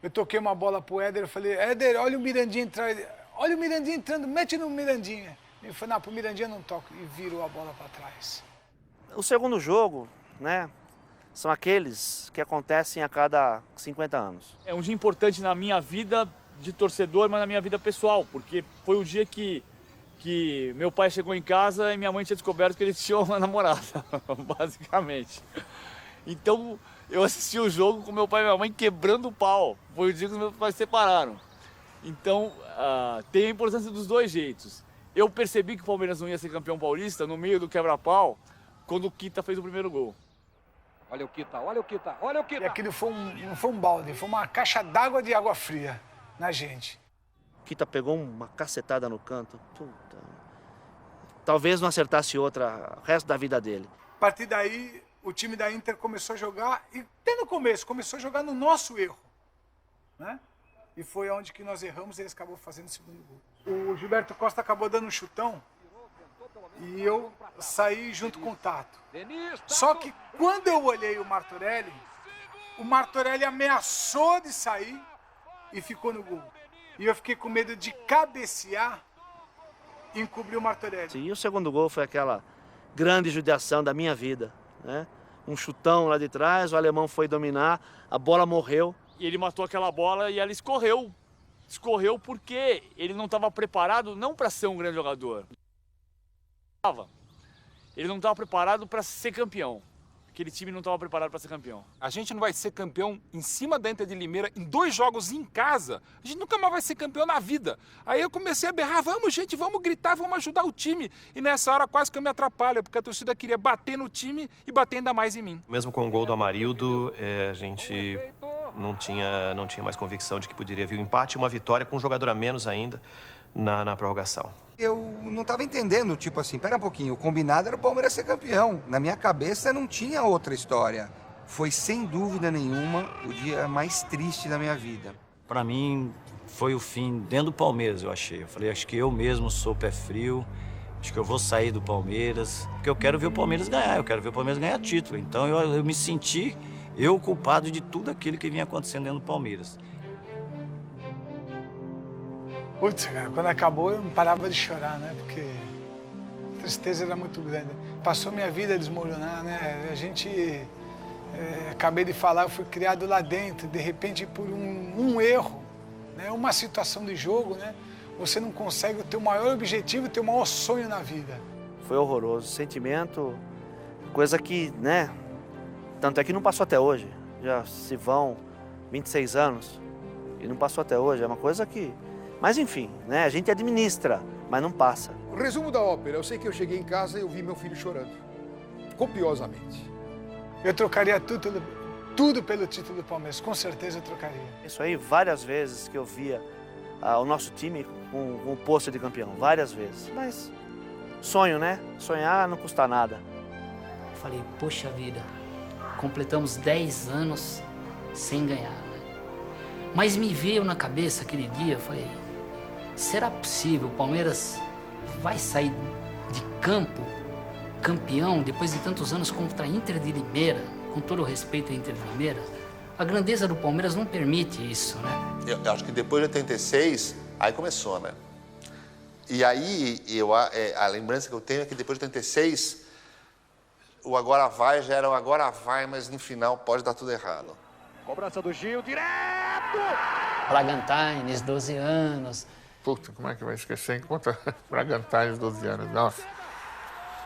eu toquei uma bola pro Éder, eu falei: Éder, olha o Mirandinha entrar, olha o Mirandinha entrando, mete no Mirandinha. Ele falou: não, pro Mirandinha não toco, e virou a bola para trás. O segundo jogo, né, são aqueles que acontecem a cada 50 anos. É um dia importante na minha vida de torcedor, mas na minha vida pessoal, porque foi o dia que meu pai chegou em casa e minha mãe tinha descoberto que ele tinha uma namorada, basicamente. Então, eu assisti o jogo com meu pai e minha mãe quebrando o pau. Foi o dia que os meus pais se separaram. Então, tem a importância dos dois jeitos. Eu percebi que o Palmeiras não ia ser campeão paulista no meio do quebra-pau, quando o Kita fez o primeiro gol. Olha o Kita, olha o Kita, olha o Kita. E aquilo não foi um balde, foi uma caixa d'água de água fria na gente. O Kita pegou uma cacetada no canto. Puta. Talvez não acertasse outra o resto da vida dele. A partir daí, o time da Inter começou a jogar, e até no começo, começou a jogar no nosso erro, né? E foi onde que nós erramos e eles acabou fazendo o segundo gol. O Gilberto Costa acabou dando um chutão e eu saí junto com o Tato. Só que quando eu olhei o Martorelli ameaçou de sair e ficou no gol. E eu fiquei com medo de cabecear e encobrir o Martorelli. E o segundo gol foi aquela grande judiação da minha vida, né? Um chutão lá de trás, o alemão foi dominar, a bola morreu. E ele matou aquela bola e ela escorreu. Escorreu porque ele não estava preparado não para ser um grande jogador. Ele não estava preparado para ser campeão. Aquele time não estava preparado para ser campeão. A gente não vai ser campeão em cima da Inter de Limeira em 2 jogos em casa. A gente nunca mais vai ser campeão na vida. Aí eu comecei a berrar: vamos, gente, vamos gritar, vamos ajudar o time. E nessa hora quase que eu me atrapalho, porque a torcida queria bater no time e bater ainda mais em mim. Mesmo com o gol do Amarildo, a gente não tinha mais convicção de que poderia vir um empate, uma vitória com um jogador a menos ainda. na prorrogação. Eu não estava entendendo, tipo assim, pera um pouquinho, o combinado era o Palmeiras ser campeão. Na minha cabeça não tinha outra história. Foi, sem dúvida nenhuma, o dia mais triste da minha vida. Para mim, foi o fim dentro do Palmeiras, eu achei. Eu falei, acho que eu mesmo sou pé frio, acho que eu vou sair do Palmeiras, porque eu quero ver o Palmeiras ganhar, eu quero ver o Palmeiras ganhar título. Então eu me senti, culpado de tudo aquilo que vinha acontecendo dentro do Palmeiras. Putz, cara, quando acabou eu não parava de chorar, né? Porque a tristeza era muito grande. Passou minha vida a desmoronar, né? A gente, acabei de falar, eu fui criado lá dentro, de repente por um erro, né? Uma situação de jogo, né? Você não consegue o teu maior objetivo, o teu maior sonho na vida. Foi horroroso, sentimento, coisa que, né? Tanto é que não passou até hoje. Já se vão 26 anos e não passou até hoje. É uma coisa que... Mas enfim, né? A gente administra, mas não passa. O resumo da ópera, eu sei que eu cheguei em casa e eu vi meu filho chorando. Copiosamente. Eu trocaria tudo pelo título do Palmeiras, com certeza eu trocaria. Isso aí, várias vezes que eu via o nosso time com o posto de campeão, várias vezes. Mas sonho, né? Sonhar não custa nada. Falei, poxa vida, completamos 10 anos sem ganhar, né? Mas me veio na cabeça aquele dia, eu falei, será possível? O Palmeiras vai sair de campo campeão depois de tantos anos contra a Inter de Limeira, com todo o respeito à Inter de Limeira? A grandeza do Palmeiras não permite isso, né? Eu acho que depois de 86, aí começou, né? E aí, a lembrança que eu tenho é que depois de 86, o agora vai já era o agora vai, mas no final pode dar tudo errado. Cobrança do Gil, direto! Bragantines, 12 anos. Puta, como é que vai esquecer contra Bragantines, 12 anos? Nossa.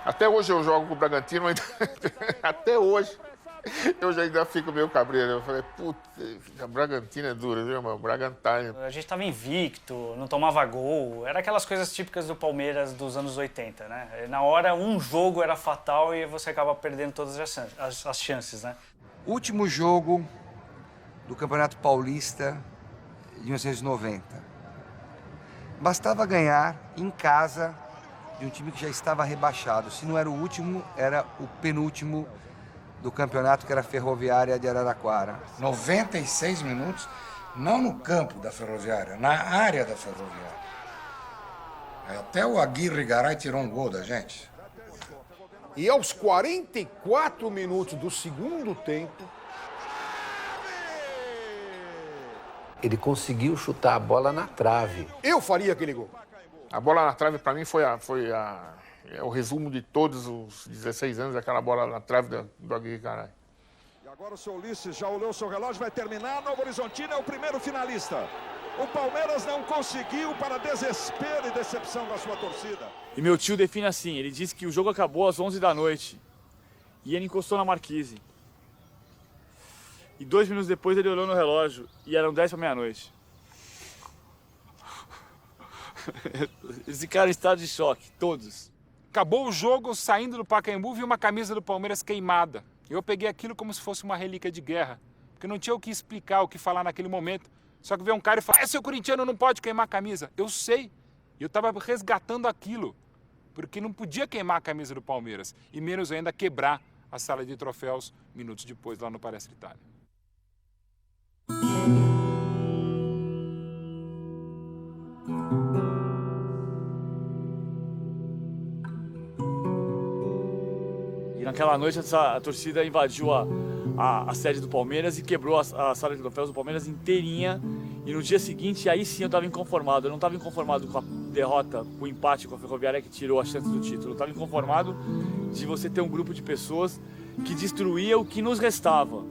Até hoje eu jogo com o Bragantino, ainda... até hoje. Eu já ainda fico meio cabreiro. Eu falei, puta, a Bragantino é dura, viu, irmão? Bragantine. A gente tava invicto, não tomava gol. Era aquelas coisas típicas do Palmeiras dos anos 80, né? Na hora, um jogo era fatal e você acaba perdendo todas as chances, né? Último jogo do Campeonato Paulista de 1990. Bastava ganhar em casa de um time que já estava rebaixado. Se não era o último, era o penúltimo do campeonato, que era a Ferroviária de Araraquara. 96 minutos, não no campo da Ferroviária, na área da Ferroviária. Até o Aguirre Garay tirou um gol da gente. E aos 44 minutos do segundo tempo, ele conseguiu chutar a bola na trave. eu faria aquele gol. A bola na trave, para mim, foi o resumo de todos os 16 anos, aquela bola na trave do Aguirre Garay. E agora o seu Ulisses já olhou o seu relógio, vai terminar. Novo Horizontino é o primeiro finalista. O Palmeiras não conseguiu, para desespero e decepção da sua torcida. E meu tio define assim, ele disse que o jogo acabou às 11 da noite. E ele encostou na marquise. E 2 minutos depois ele olhou no relógio e eram 10 para meia-noite. Eles ficaram em estado de choque, todos. Acabou o jogo, saindo do Pacaembu, vi uma camisa do Palmeiras queimada. Eu peguei aquilo como se fosse uma relíquia de guerra, porque não tinha o que explicar, o que falar naquele momento. Só que veio um cara e falou, seu corintiano não pode queimar a camisa. Eu sei, e eu estava resgatando aquilo, porque não podia queimar a camisa do Palmeiras, e menos ainda quebrar a sala de troféus minutos depois lá no Palestra Itália. E naquela noite a torcida invadiu a sede do Palmeiras e quebrou a sala de troféus do Palmeiras inteirinha. E no dia seguinte, aí sim eu estava inconformado. Eu não estava inconformado com a derrota, com o empate com a Ferroviária que tirou a chance do título. Eu estava inconformado de você ter um grupo de pessoas que destruía o que nos restava.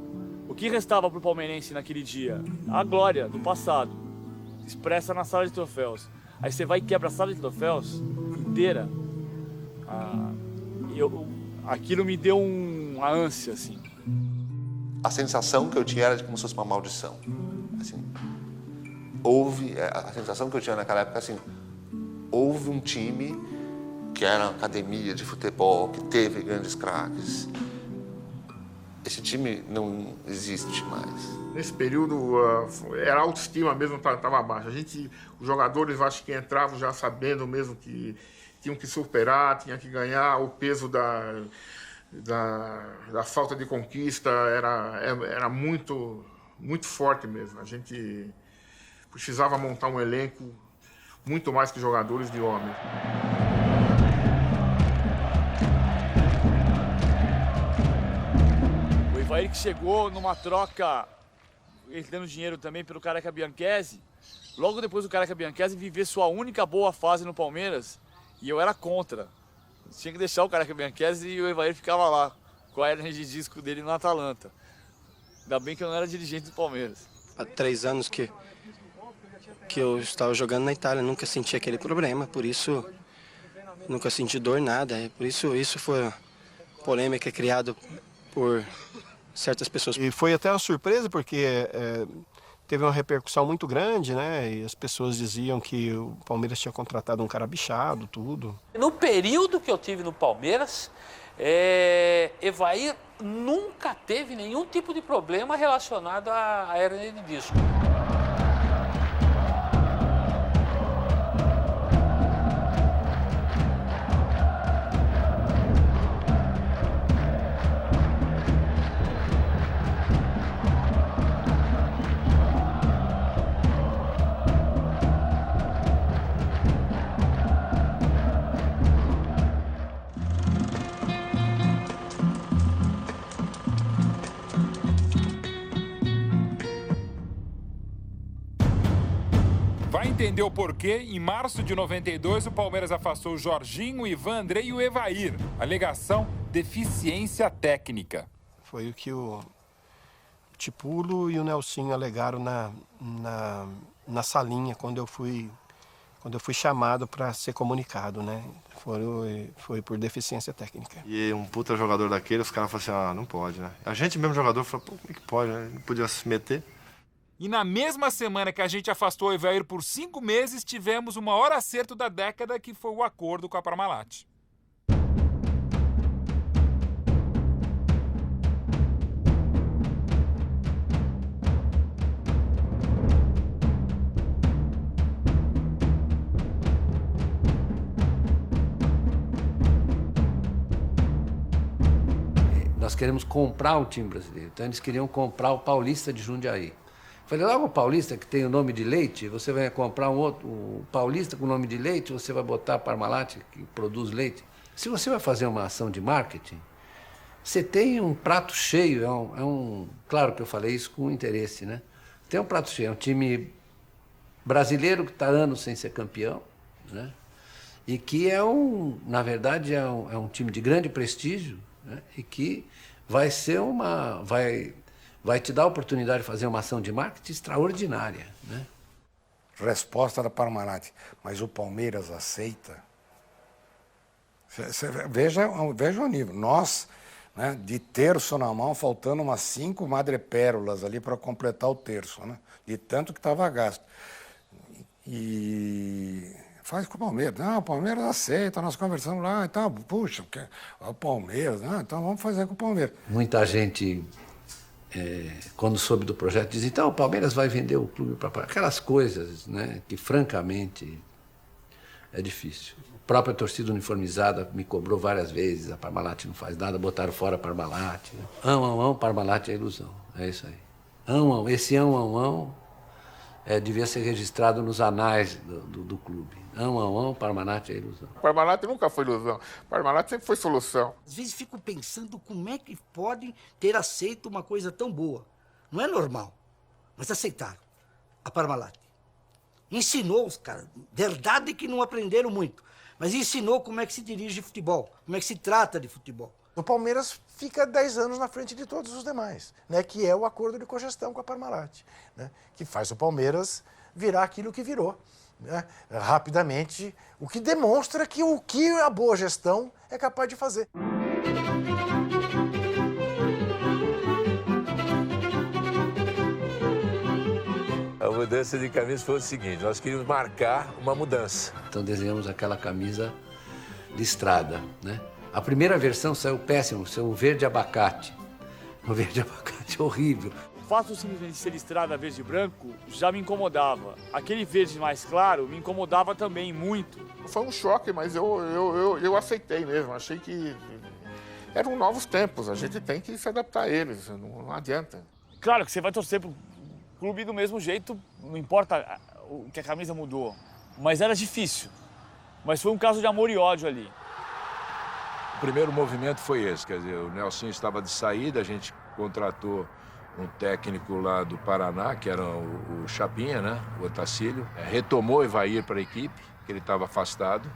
O que restava para o palmeirense naquele dia? A glória do passado, expressa na sala de troféus. Aí você vai e quebra a sala de troféus inteira. Aquilo me deu uma ânsia, assim. A sensação que eu tinha era de como se fosse uma maldição. Assim, a sensação que eu tinha naquela época, assim, houve um time que era uma academia de futebol, que teve grandes craques. Esse time não existe mais. Nesse período, era a autoestima mesmo, estava baixa. Os jogadores, acho que entravam já sabendo mesmo que tinham que superar, tinham que ganhar. O peso da falta de conquista era muito, muito forte mesmo. A gente precisava montar um elenco muito mais que jogadores de homem. O Evair que chegou numa troca, ele dando dinheiro também pelo Careca Bianchesi, logo depois do Careca Bianchesi viver sua única boa fase no Palmeiras, e eu era contra. Tinha que deixar o Careca Bianchesi e o Evair ficava lá, com a hernia de disco dele no Atalanta. Ainda bem que eu não era dirigente do Palmeiras. Há 3 anos que eu estava jogando na Itália, nunca senti aquele problema, por isso nunca senti dor, nada. Por isso foi polêmica criada por certas pessoas. E foi até uma surpresa, porque teve uma repercussão muito grande, né? E as pessoas diziam que o Palmeiras tinha contratado um cara bichado, tudo. No período que eu tive no Palmeiras, Evair nunca teve nenhum tipo de problema relacionado à hernia de disco. Vai entender o porquê, em março de 92, o Palmeiras afastou o Jorginho, o Ivan André e o Evair. Alegação: deficiência técnica. Foi o que o Tipulo e o Nelsinho alegaram na salinha quando eu fui chamado para ser comunicado, né? Foi por deficiência técnica. E um puta jogador daquele, os caras falaram assim, não pode, né? A gente mesmo jogador falou, pô, como é que pode, né? Não podia se meter. E na mesma semana que a gente afastou o Evair por 5 meses, tivemos o maior acerto da década, que foi o acordo com a Parmalat. Nós queremos comprar um time brasileiro, então eles queriam comprar o Paulista de Jundiaí. Falei, logo o Paulista, que tem o nome de Leite, você vai comprar o Paulista com o nome de Leite, você vai botar a Parmalat, que produz leite. Se você vai fazer uma ação de marketing, você tem um prato cheio, claro que eu falei isso com interesse, né? Tem um prato cheio, é um time brasileiro que está anos sem ser campeão, né? E que na verdade, é um time de grande prestígio, né? E que vai te dar a oportunidade de fazer uma ação de marketing extraordinária, né? Resposta da Parmalat, mas o Palmeiras aceita. Veja o nível. Nós, né, de terço na mão, faltando umas 5 madrepérolas ali para completar o terço, né? De tanto que estava gasto. E faz com o Palmeiras. Não, o Palmeiras aceita, nós conversamos lá, então, puxa, o Palmeiras, então vamos fazer com o Palmeiras. Muita gente, quando soube do projeto, diz, então o Palmeiras vai vender o clube para... Aquelas coisas, né, que francamente é difícil. A própria torcida uniformizada me cobrou várias vezes, a Parmalat não faz nada, botaram fora a Parmalat. Parmalat é ilusão, é isso aí. Esse devia ser registrado nos anais do clube. Parmalat é ilusão. Parmalat nunca foi ilusão. Parmalat sempre foi solução. Às vezes fico pensando como é que podem ter aceito uma coisa tão boa. Não é normal, mas aceitaram. A Parmalat ensinou os caras, verdade que não aprenderam muito, mas ensinou como é que se dirige futebol, como é que se trata de futebol. O Palmeiras fica 10 anos na frente de todos os demais, né, que é o acordo de cogestão com a Parmalat, né, que faz o Palmeiras virar aquilo que virou, né, rapidamente, o que demonstra que o que a boa gestão é capaz de fazer. A mudança de camisa foi o seguinte, nós queríamos marcar uma mudança. Então desenhamos aquela camisa listrada, né? A primeira versão saiu péssimo, saiu verde abacate. O verde abacate horrível. O fato simplesmente de ser listrada verde e branco já me incomodava. Aquele verde mais claro me incomodava também muito. Foi um choque, mas eu aceitei mesmo. Achei que eram novos tempos, a gente tem que se adaptar a eles, não adianta. Claro que você vai torcer pro clube do mesmo jeito, não importa o que a camisa mudou. Mas era difícil. Mas foi um caso de amor e ódio ali. O primeiro movimento foi esse, quer dizer, o Nelson estava de saída, a gente contratou um técnico lá do Paraná, que era o Chapinha, né, o Otacílio. Retomou o Evair para a equipe, que ele estava afastado.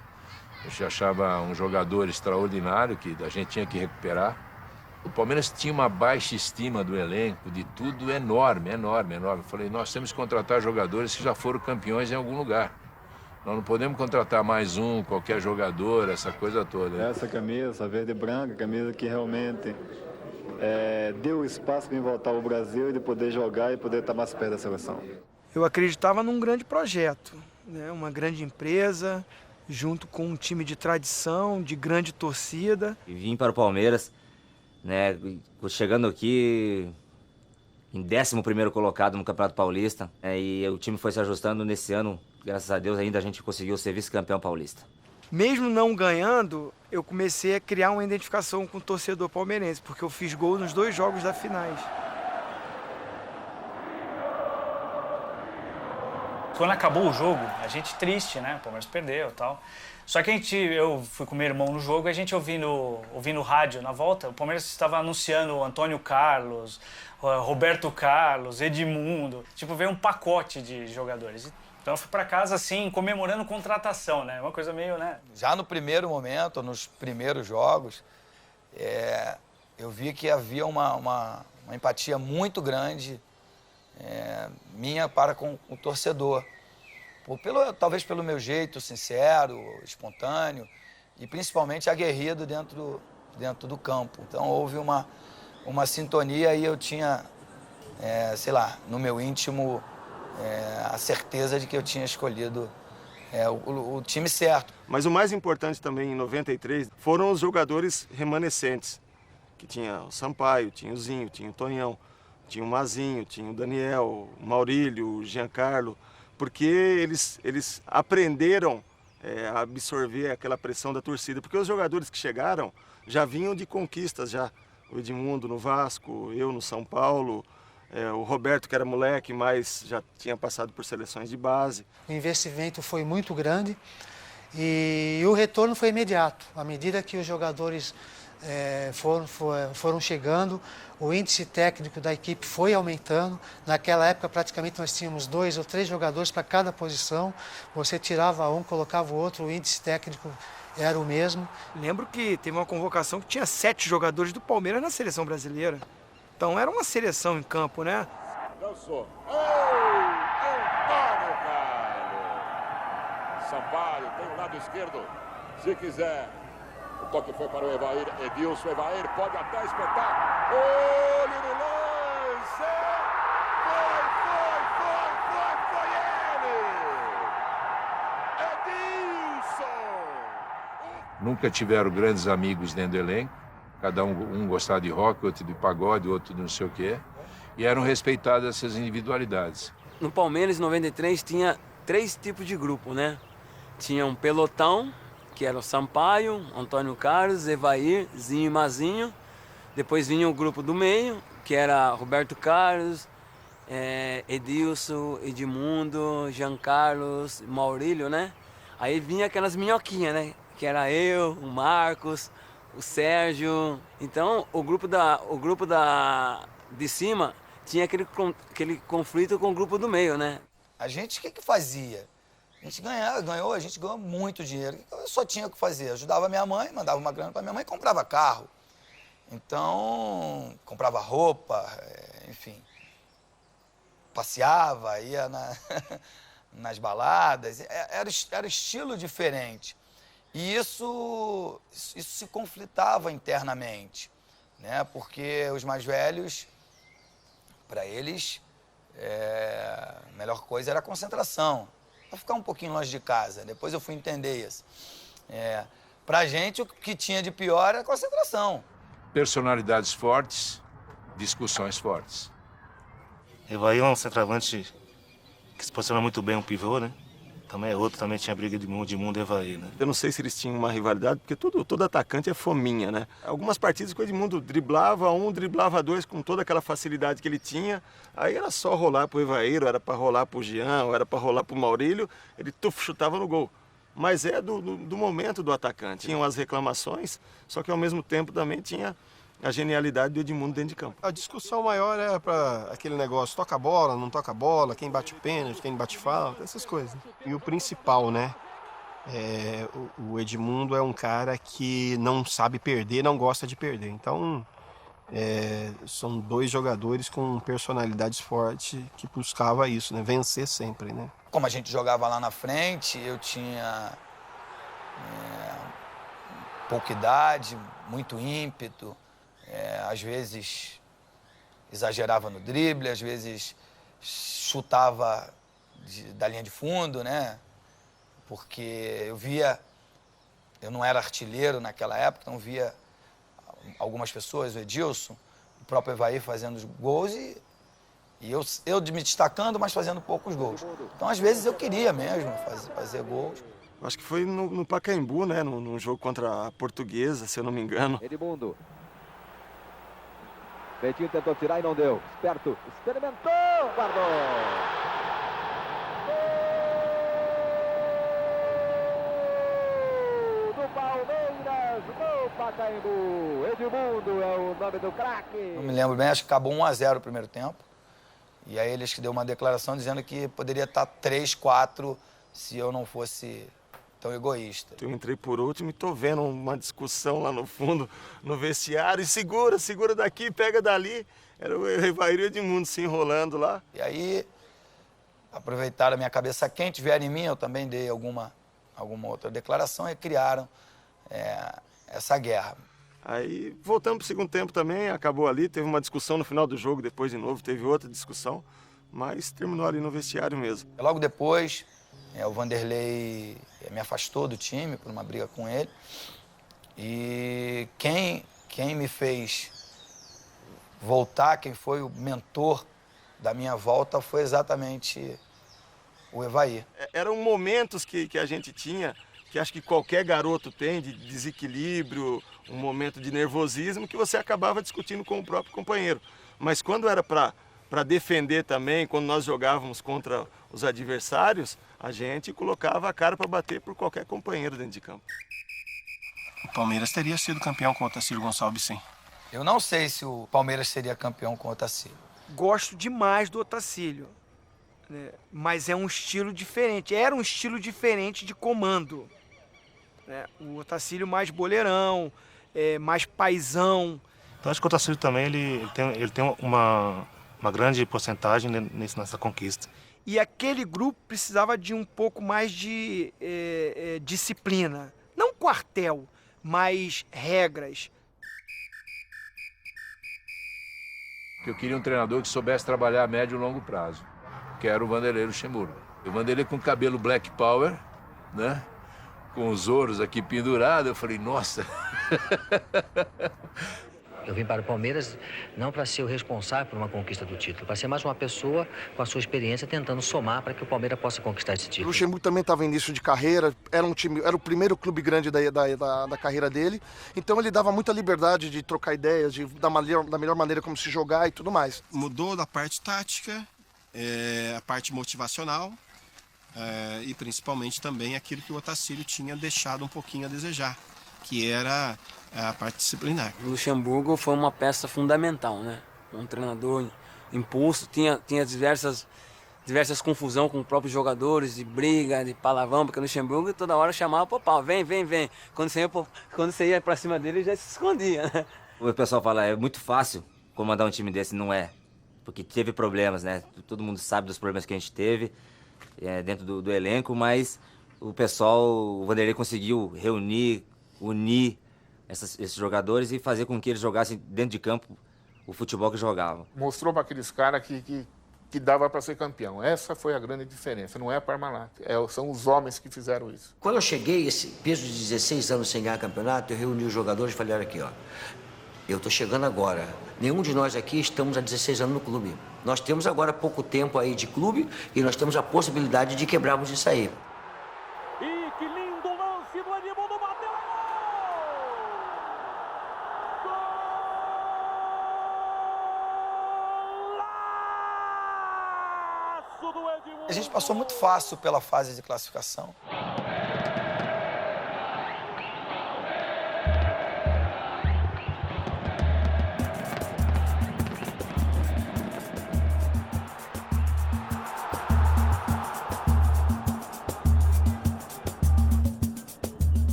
A gente achava um jogador extraordinário, que a gente tinha que recuperar. O Palmeiras tinha uma baixa estima do elenco, de tudo enorme. Eu falei, nós temos que contratar jogadores que já foram campeões em algum lugar. Nós não podemos contratar mais qualquer jogador, essa coisa toda. Essa camisa, verde e branca, camisa que realmente deu espaço para voltar ao Brasil e de poder jogar e poder estar mais perto da seleção. Eu acreditava num grande projeto, né? Uma grande empresa, junto com um time de tradição, de grande torcida. E vim para o Palmeiras, né? Chegando aqui em 11º colocado no Campeonato Paulista, e o time foi se ajustando nesse ano. Graças a Deus ainda a gente conseguiu ser vice-campeão paulista. Mesmo não ganhando, eu comecei a criar uma identificação com o torcedor palmeirense, porque eu fiz gol nos 2 jogos da finais. Quando acabou o jogo, a gente triste, né? O Palmeiras perdeu e tal. Só que eu fui com meu irmão no jogo e a gente ouvindo rádio na volta. O Palmeiras estava anunciando Antônio Carlos, Roberto Carlos, Edmundo. Tipo, veio um pacote de jogadores. Então eu fui para casa assim, comemorando contratação, né? Uma coisa meio, né? Já no primeiro momento, nos primeiros jogos, eu vi que havia uma empatia muito grande minha para com o torcedor. Talvez pelo meu jeito sincero, espontâneo e principalmente aguerrido dentro do campo. Então houve uma sintonia e eu tinha, sei lá, no meu íntimo, a certeza de que eu tinha escolhido o time certo. Mas o mais importante também em 93 foram os jogadores remanescentes, que tinha o Sampaio, tinha o Zinho, tinha o Tonhão, tinha o Mazinho, tinha o Daniel, o Maurílio, o Giancarlo, porque eles aprenderam a absorver aquela pressão da torcida, porque os jogadores que chegaram já vinham de conquistas já. O Edmundo no Vasco, eu no São Paulo, o Roberto, que era moleque, mas já tinha passado por seleções de base. O investimento foi muito grande e o retorno foi imediato. À medida que os jogadores foram chegando, o índice técnico da equipe foi aumentando. Naquela época, praticamente, nós tínhamos 2 ou 3 jogadores para cada posição. Você tirava um, colocava o outro, o índice técnico era o mesmo. Lembro que teve uma convocação que tinha 7 jogadores do Palmeiras na seleção brasileira. Então era uma seleção em campo, né? Dançou. Antônio Carlos. Sampaio tem o lado esquerdo. Se quiser. O toque foi para o Evair. Edilson, Evair pode até espetar. Olho no lance. Foi ele. Edilson. Nunca tiveram grandes amigos dentro do elenco. Cada um gostava de rock, outro de pagode, outro de não sei o quê. E eram respeitadas essas individualidades. No Palmeiras, em 93, tinha 3 tipos de grupo, né? Tinha um pelotão, que era o Sampaio, Antônio Carlos, Evair, Zinho e Mazinho. Depois vinha o grupo do meio, que era Roberto Carlos, Edilson, Edmundo, Jean Carlos, Maurílio, né? Aí vinha aquelas minhoquinhas, né? Que era eu, o Marcos, o Sérgio. Então, o grupo de cima tinha aquele conflito com o grupo do meio, né? A gente, o que fazia? A gente ganhou muito dinheiro. Eu só tinha o que fazer. Ajudava minha mãe, mandava uma grana para minha mãe e comprava carro. Então, comprava roupa, enfim. Passeava, ia nas baladas. Era estilo diferente. E isso se conflitava internamente, né? Porque os mais velhos, para eles, a melhor coisa era a concentração. Para ficar um pouquinho longe de casa. Depois eu fui entender isso. Para a gente, o que tinha de pior era a concentração. Personalidades fortes, discussões fortes. Evaí é um centroavante que se posiciona muito bem, um pivô, né? Também é outro, também tinha briga de mundo Evaí, né? Eu não sei se eles tinham uma rivalidade, porque todo atacante é fominha, né? Algumas partidas que o Edmundo driblava um, driblava dois com toda aquela facilidade que ele tinha. Aí era só rolar pro Evaíro, era para rolar pro Jean, ou era para rolar pro Maurílio, ele chutava no gol. Mas é do momento do atacante. Tinham as reclamações, só que ao mesmo tempo também tinha a genialidade do Edmundo dentro de campo. A discussão maior é para aquele negócio, toca a bola, não toca a bola, quem bate pênalti, quem bate falta, essas coisas. E o principal, né? O Edmundo é um cara que não sabe perder, não gosta de perder. Então, são dois jogadores com personalidades fortes que buscava isso, né? Vencer sempre, né? Como a gente jogava lá na frente, eu tinha pouca idade, muito ímpeto. Às vezes exagerava no drible, às vezes chutava da linha de fundo, né? Porque eu não era artilheiro naquela época, então via algumas pessoas, o Edilson, o próprio Evaí fazendo os gols e eu me destacando, mas fazendo poucos gols. Então, às vezes, eu queria mesmo fazer gols. Acho que foi no Pacaembu, né? Num jogo contra a Portuguesa, se eu não me engano. Edmundo. Betinho tentou tirar e não deu. Esperto. Experimentou. Guardou. Gol do Palmeiras no Pacaembu. Edmundo é o nome do craque. Não me lembro bem, acho que acabou 1-0 o primeiro tempo. E aí eles que deu uma declaração dizendo que poderia estar 3-4 se eu não fosse tão egoísta. Eu entrei por último e tô vendo uma discussão lá no fundo, no vestiário, e segura daqui, pega dali. Era o Evaí e o Edmundo se enrolando lá. E aí, aproveitaram a minha cabeça quente, vieram em mim, eu também dei alguma outra declaração e criaram essa guerra. Aí voltamos pro segundo tempo também, acabou ali, teve uma discussão no final do jogo, depois de novo teve outra discussão, mas terminou ali no vestiário mesmo. Logo depois, o Vanderlei me afastou do time por uma briga com ele. E quem me fez voltar, quem foi o mentor da minha volta, foi exatamente o Evaí. Eram momentos que a gente tinha, que acho que qualquer garoto tem, de desequilíbrio, um momento de nervosismo, que você acabava discutindo com o próprio companheiro. Mas quando era para defender também, quando nós jogávamos contra os adversários, a gente colocava a cara para bater por qualquer companheiro dentro de campo. O Palmeiras teria sido campeão com o Otacílio Gonçalves, sim. Eu não sei se o Palmeiras seria campeão com o Otacílio. Gosto demais do Otacílio, né? Mas é um estilo diferente. Era um estilo diferente de comando, né? O Otacílio mais boleirão, mais paizão. Então acho que o Otacílio também ele tem uma grande porcentagem nessa conquista. E aquele grupo precisava de um pouco mais de disciplina. Não quartel, mas regras. Eu queria um treinador que soubesse trabalhar a médio e longo prazo, que era o Vanderlei Luxemburgo. O Vanderlei com cabelo Black Power, né? Com os ouros aqui pendurados, eu falei, nossa... Eu vim para o Palmeiras não para ser o responsável por uma conquista do título, para ser mais uma pessoa com a sua experiência tentando somar para que o Palmeiras possa conquistar esse título. O Luxemburgo também estava em início de carreira, era o primeiro clube grande da carreira dele, então ele dava muita liberdade de trocar ideias, da melhor maneira como se jogar e tudo mais. Mudou da parte tática, a parte motivacional e principalmente também aquilo que o Otacílio tinha deixado um pouquinho a desejar, que era a parte disciplinar. O Luxemburgo foi uma peça fundamental, né? Um treinador impulso, tinha diversas confusões com os próprios jogadores, de briga, de palavrão, porque o Luxemburgo toda hora chamava pro pau, vem. Quando você ia pra cima dele, ele já se escondia, né? O pessoal fala, é muito fácil comandar um time desse, não é. Porque teve problemas, né? Todo mundo sabe dos problemas que a gente teve dentro do elenco, mas o Vanderlei conseguiu reunir, unir esses jogadores e fazer com que eles jogassem dentro de campo o futebol que jogavam. Mostrou para aqueles caras que dava para ser campeão. Essa foi a grande diferença, não é a Parmalat. São os homens que fizeram isso. Quando eu cheguei, esse peso de 16 anos sem ganhar campeonato, eu reuni os jogadores e falei, olha aqui, ó, Eu estou chegando agora. Nenhum de nós aqui estamos há 16 anos no clube. Nós temos agora pouco tempo aí de clube e nós temos a possibilidade de quebrarmos isso aí. E que lindo lance do Edmundo, bateu! Golaço do Edmundo! A gente passou muito fácil pela fase de classificação.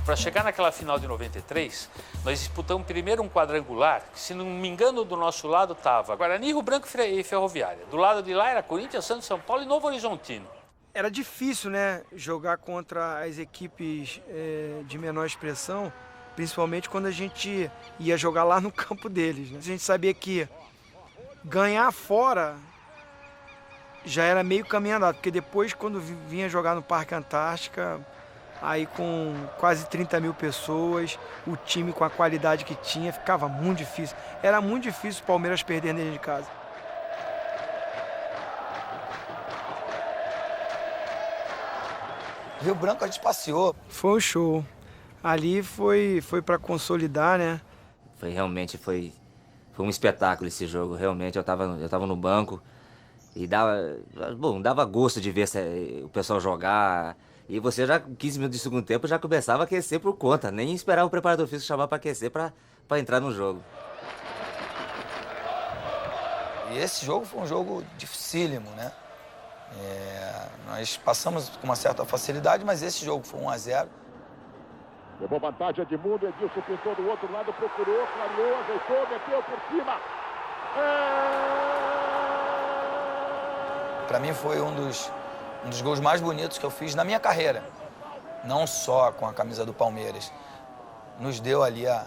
Para chegar naquela final de 93, nós disputamos primeiro um quadrangular, que, se não me engano, do nosso lado estava Guarani, Rio Branco e Ferroviária. Do lado de lá era Corinthians, Santos, São Paulo e Novo Horizontino. Era difícil, né, jogar contra as equipes de menor expressão, principalmente quando a gente ia jogar lá no campo deles, né? A gente sabia que ganhar fora já era meio caminho andado, porque depois, quando vinha jogar no Parque Antártica, aí com quase 30 mil pessoas, o time com a qualidade que tinha, ficava muito difícil. Era muito difícil o Palmeiras perder dentro de casa. Rio Branco a gente passeou. Foi um show. Ali foi para consolidar, né? Foi um espetáculo esse jogo. Realmente, eu tava no banco e dava gosto de ver o pessoal jogar. E você já, 15 minutos de segundo tempo, já começava a aquecer por conta. Nem esperava o preparador físico chamar para aquecer para entrar no jogo. E esse jogo foi um jogo dificílimo, né? Nós passamos com uma certa facilidade, mas esse jogo foi 1-0. Levou vantagem Edmundo, Edilson pintou do outro lado, procurou, clareou, ajeitou, meteu por cima. Para mim foi um dos gols mais bonitos que eu fiz na minha carreira. Não só com a camisa do Palmeiras. Nos deu ali a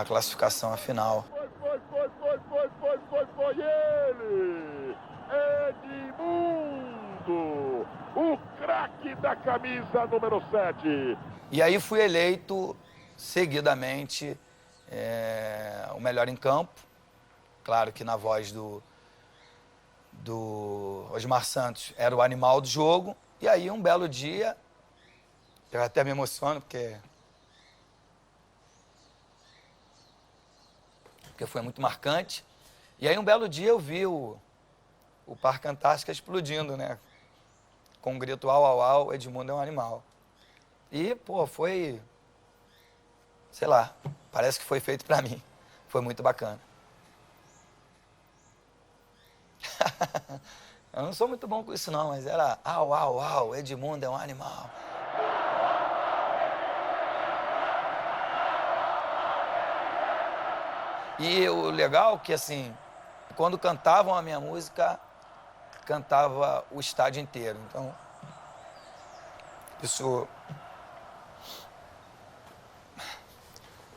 classificação, a final. Foi ele! Edmundo! O craque da camisa número 7. E aí fui eleito seguidamente o melhor em campo. Claro que na voz do Osmar Santos era o animal do jogo. E aí um belo dia, eu até me emociono porque foi muito marcante. E aí um belo dia eu vi o Parque Antártica explodindo, né? Com um grito au, au, au, Edmundo é um animal. E, pô, foi, sei lá, parece que foi feito pra mim. Foi muito bacana. Eu não sou muito bom com isso não, mas era au, au, au, Edmundo é um animal. E o legal é que, assim, quando cantavam a minha música, cantava o estádio inteiro. Então, isso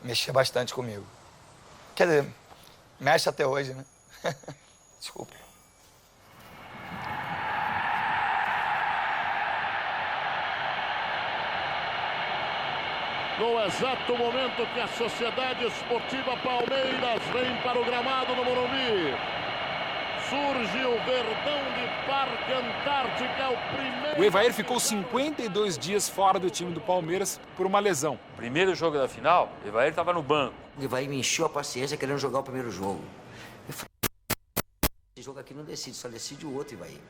mexia bastante comigo. Quer dizer, mexe até hoje, né? Desculpa. Chegou o exato momento que a Sociedade Esportiva Palmeiras vem para o gramado no Morumbi. Surge o Verdão de Parque Antártica, o primeiro... O Evair ficou 52 dias fora do time do Palmeiras por uma lesão. Primeiro jogo da final, o Evair estava no banco. O Evair me encheu a paciência querendo jogar o primeiro jogo. Eu falei, esse jogo aqui não decide, só decide o outro, Evair.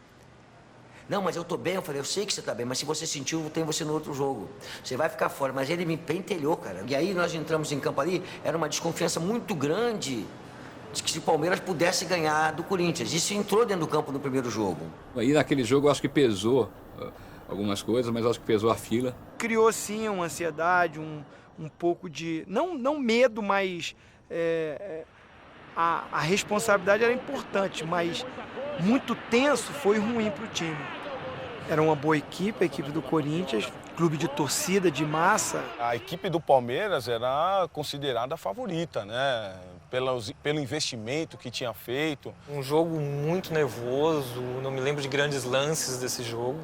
Não, mas eu tô bem. Eu falei, eu sei que você tá bem, mas se você sentiu, tem você no outro jogo. Você vai ficar fora. Mas ele me pentelhou, cara. E aí nós entramos em campo ali, era uma desconfiança muito grande de que se o Palmeiras pudesse ganhar do Corinthians. Isso entrou dentro do campo no primeiro jogo. Aí naquele jogo eu acho que pesou algumas coisas, mas acho que pesou a fila. Criou sim uma ansiedade, um pouco de... Não medo, mas... A responsabilidade era importante, mas muito tenso foi ruim para o time. Era uma boa equipe, a equipe do Corinthians, clube de torcida, de massa. A equipe do Palmeiras era considerada a favorita, né? Pelo investimento que tinha feito. Um jogo muito nervoso, não me lembro de grandes lances desse jogo.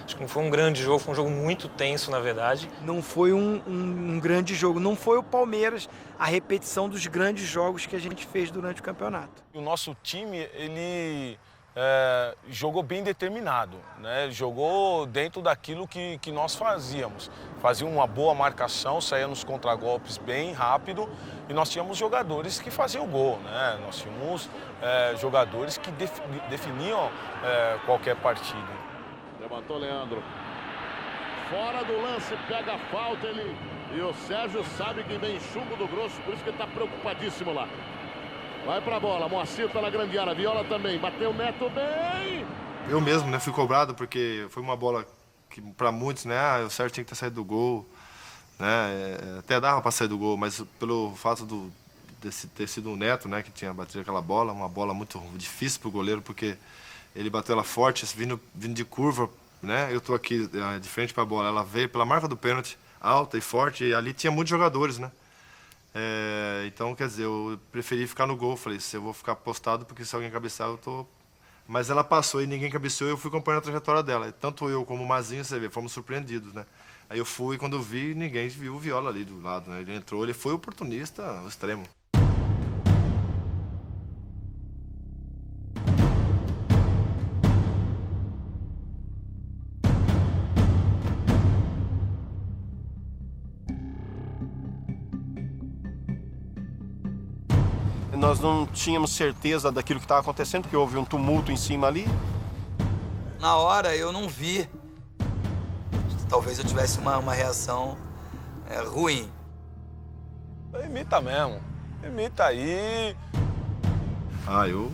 Acho que não foi um grande jogo, foi um jogo muito tenso, na verdade. Não foi um grande jogo, não foi o Palmeiras a repetição dos grandes jogos que a gente fez durante o campeonato. O nosso time, ele jogou bem determinado, né? Jogou dentro daquilo que nós fazíamos. Fazia uma boa marcação, saía nos contragolpes bem rápido e nós tínhamos jogadores que faziam gol, né? Nós tínhamos jogadores que definiam qualquer partida. Levantou Leandro. Fora do lance, pega a falta, e o Sérgio sabe que vem chumbo do grosso, por isso que ele está preocupadíssimo lá. Vai pra bola, Moacir tá na grande área, Viola também, bateu Neto bem! Eu mesmo, né, fui cobrado porque foi uma bola que para muitos, né, o Sérgio tinha que ter saído do gol, né, até dava para sair do gol, mas pelo fato de ter sido o Neto, né, que tinha batido aquela bola, uma bola muito difícil pro goleiro, porque ele bateu ela forte, vindo de curva, né, eu tô aqui de frente pra bola, ela veio pela marca do pênalti, alta e forte, e ali tinha muitos jogadores, né. Então, quer dizer, eu preferi ficar no gol. Falei, se eu vou ficar postado, porque se alguém cabecear, eu tô... Mas ela passou e ninguém cabeceou, eu fui acompanhando a trajetória dela. Tanto eu como o Mazinho, você vê, fomos surpreendidos, né? Aí eu fui, quando eu vi, ninguém viu o Viola ali do lado, né? Ele entrou, ele foi oportunista ao extremo. Nós não tínhamos certeza daquilo que estava acontecendo, porque houve um tumulto em cima ali. Na hora eu não vi. Talvez eu tivesse uma reação ruim. Imita mesmo. Imita aí. Eu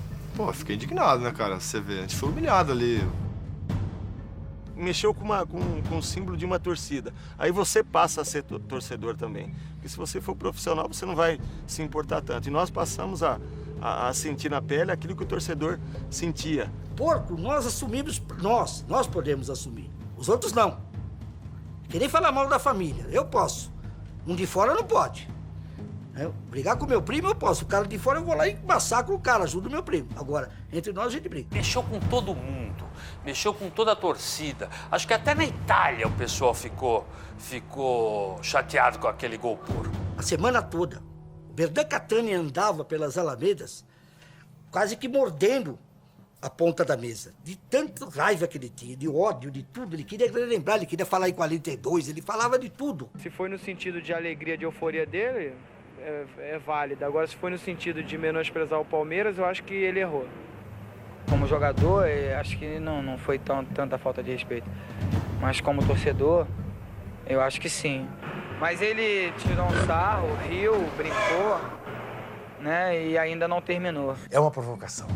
fiquei indignado, né, cara? Você vê, a gente foi humilhado ali. Mexeu com o símbolo de uma torcida. Aí você passa a ser torcedor também. Porque se você for profissional, você não vai se importar tanto. E nós passamos a sentir na pele aquilo que o torcedor sentia. Porco, nós assumimos, nós podemos assumir. Os outros não. Querer falar mal da família, eu posso. Um de fora não pode. Brigar com meu primo eu posso. O cara de fora eu vou lá e massacro o cara, ajudo o meu primo. Agora, entre nós a gente briga. Mexeu com todo mundo, mexeu com toda a torcida. Acho que até na Itália o pessoal ficou chateado com aquele gol puro. A semana toda, o Berdan Catani andava pelas alamedas quase que mordendo a ponta da mesa. De tanta raiva que ele tinha, de ódio, de tudo. Ele queria lembrar, ele queria falar em 42, ele falava de tudo. Se foi no sentido de alegria, de euforia dele... É válida. Agora, se foi no sentido de menosprezar o Palmeiras, eu acho que ele errou. Como jogador, acho que não foi tanta falta de respeito. Mas como torcedor, eu acho que sim. Mas ele tirou um sarro, riu, brincou, né? E ainda não terminou. É uma provocação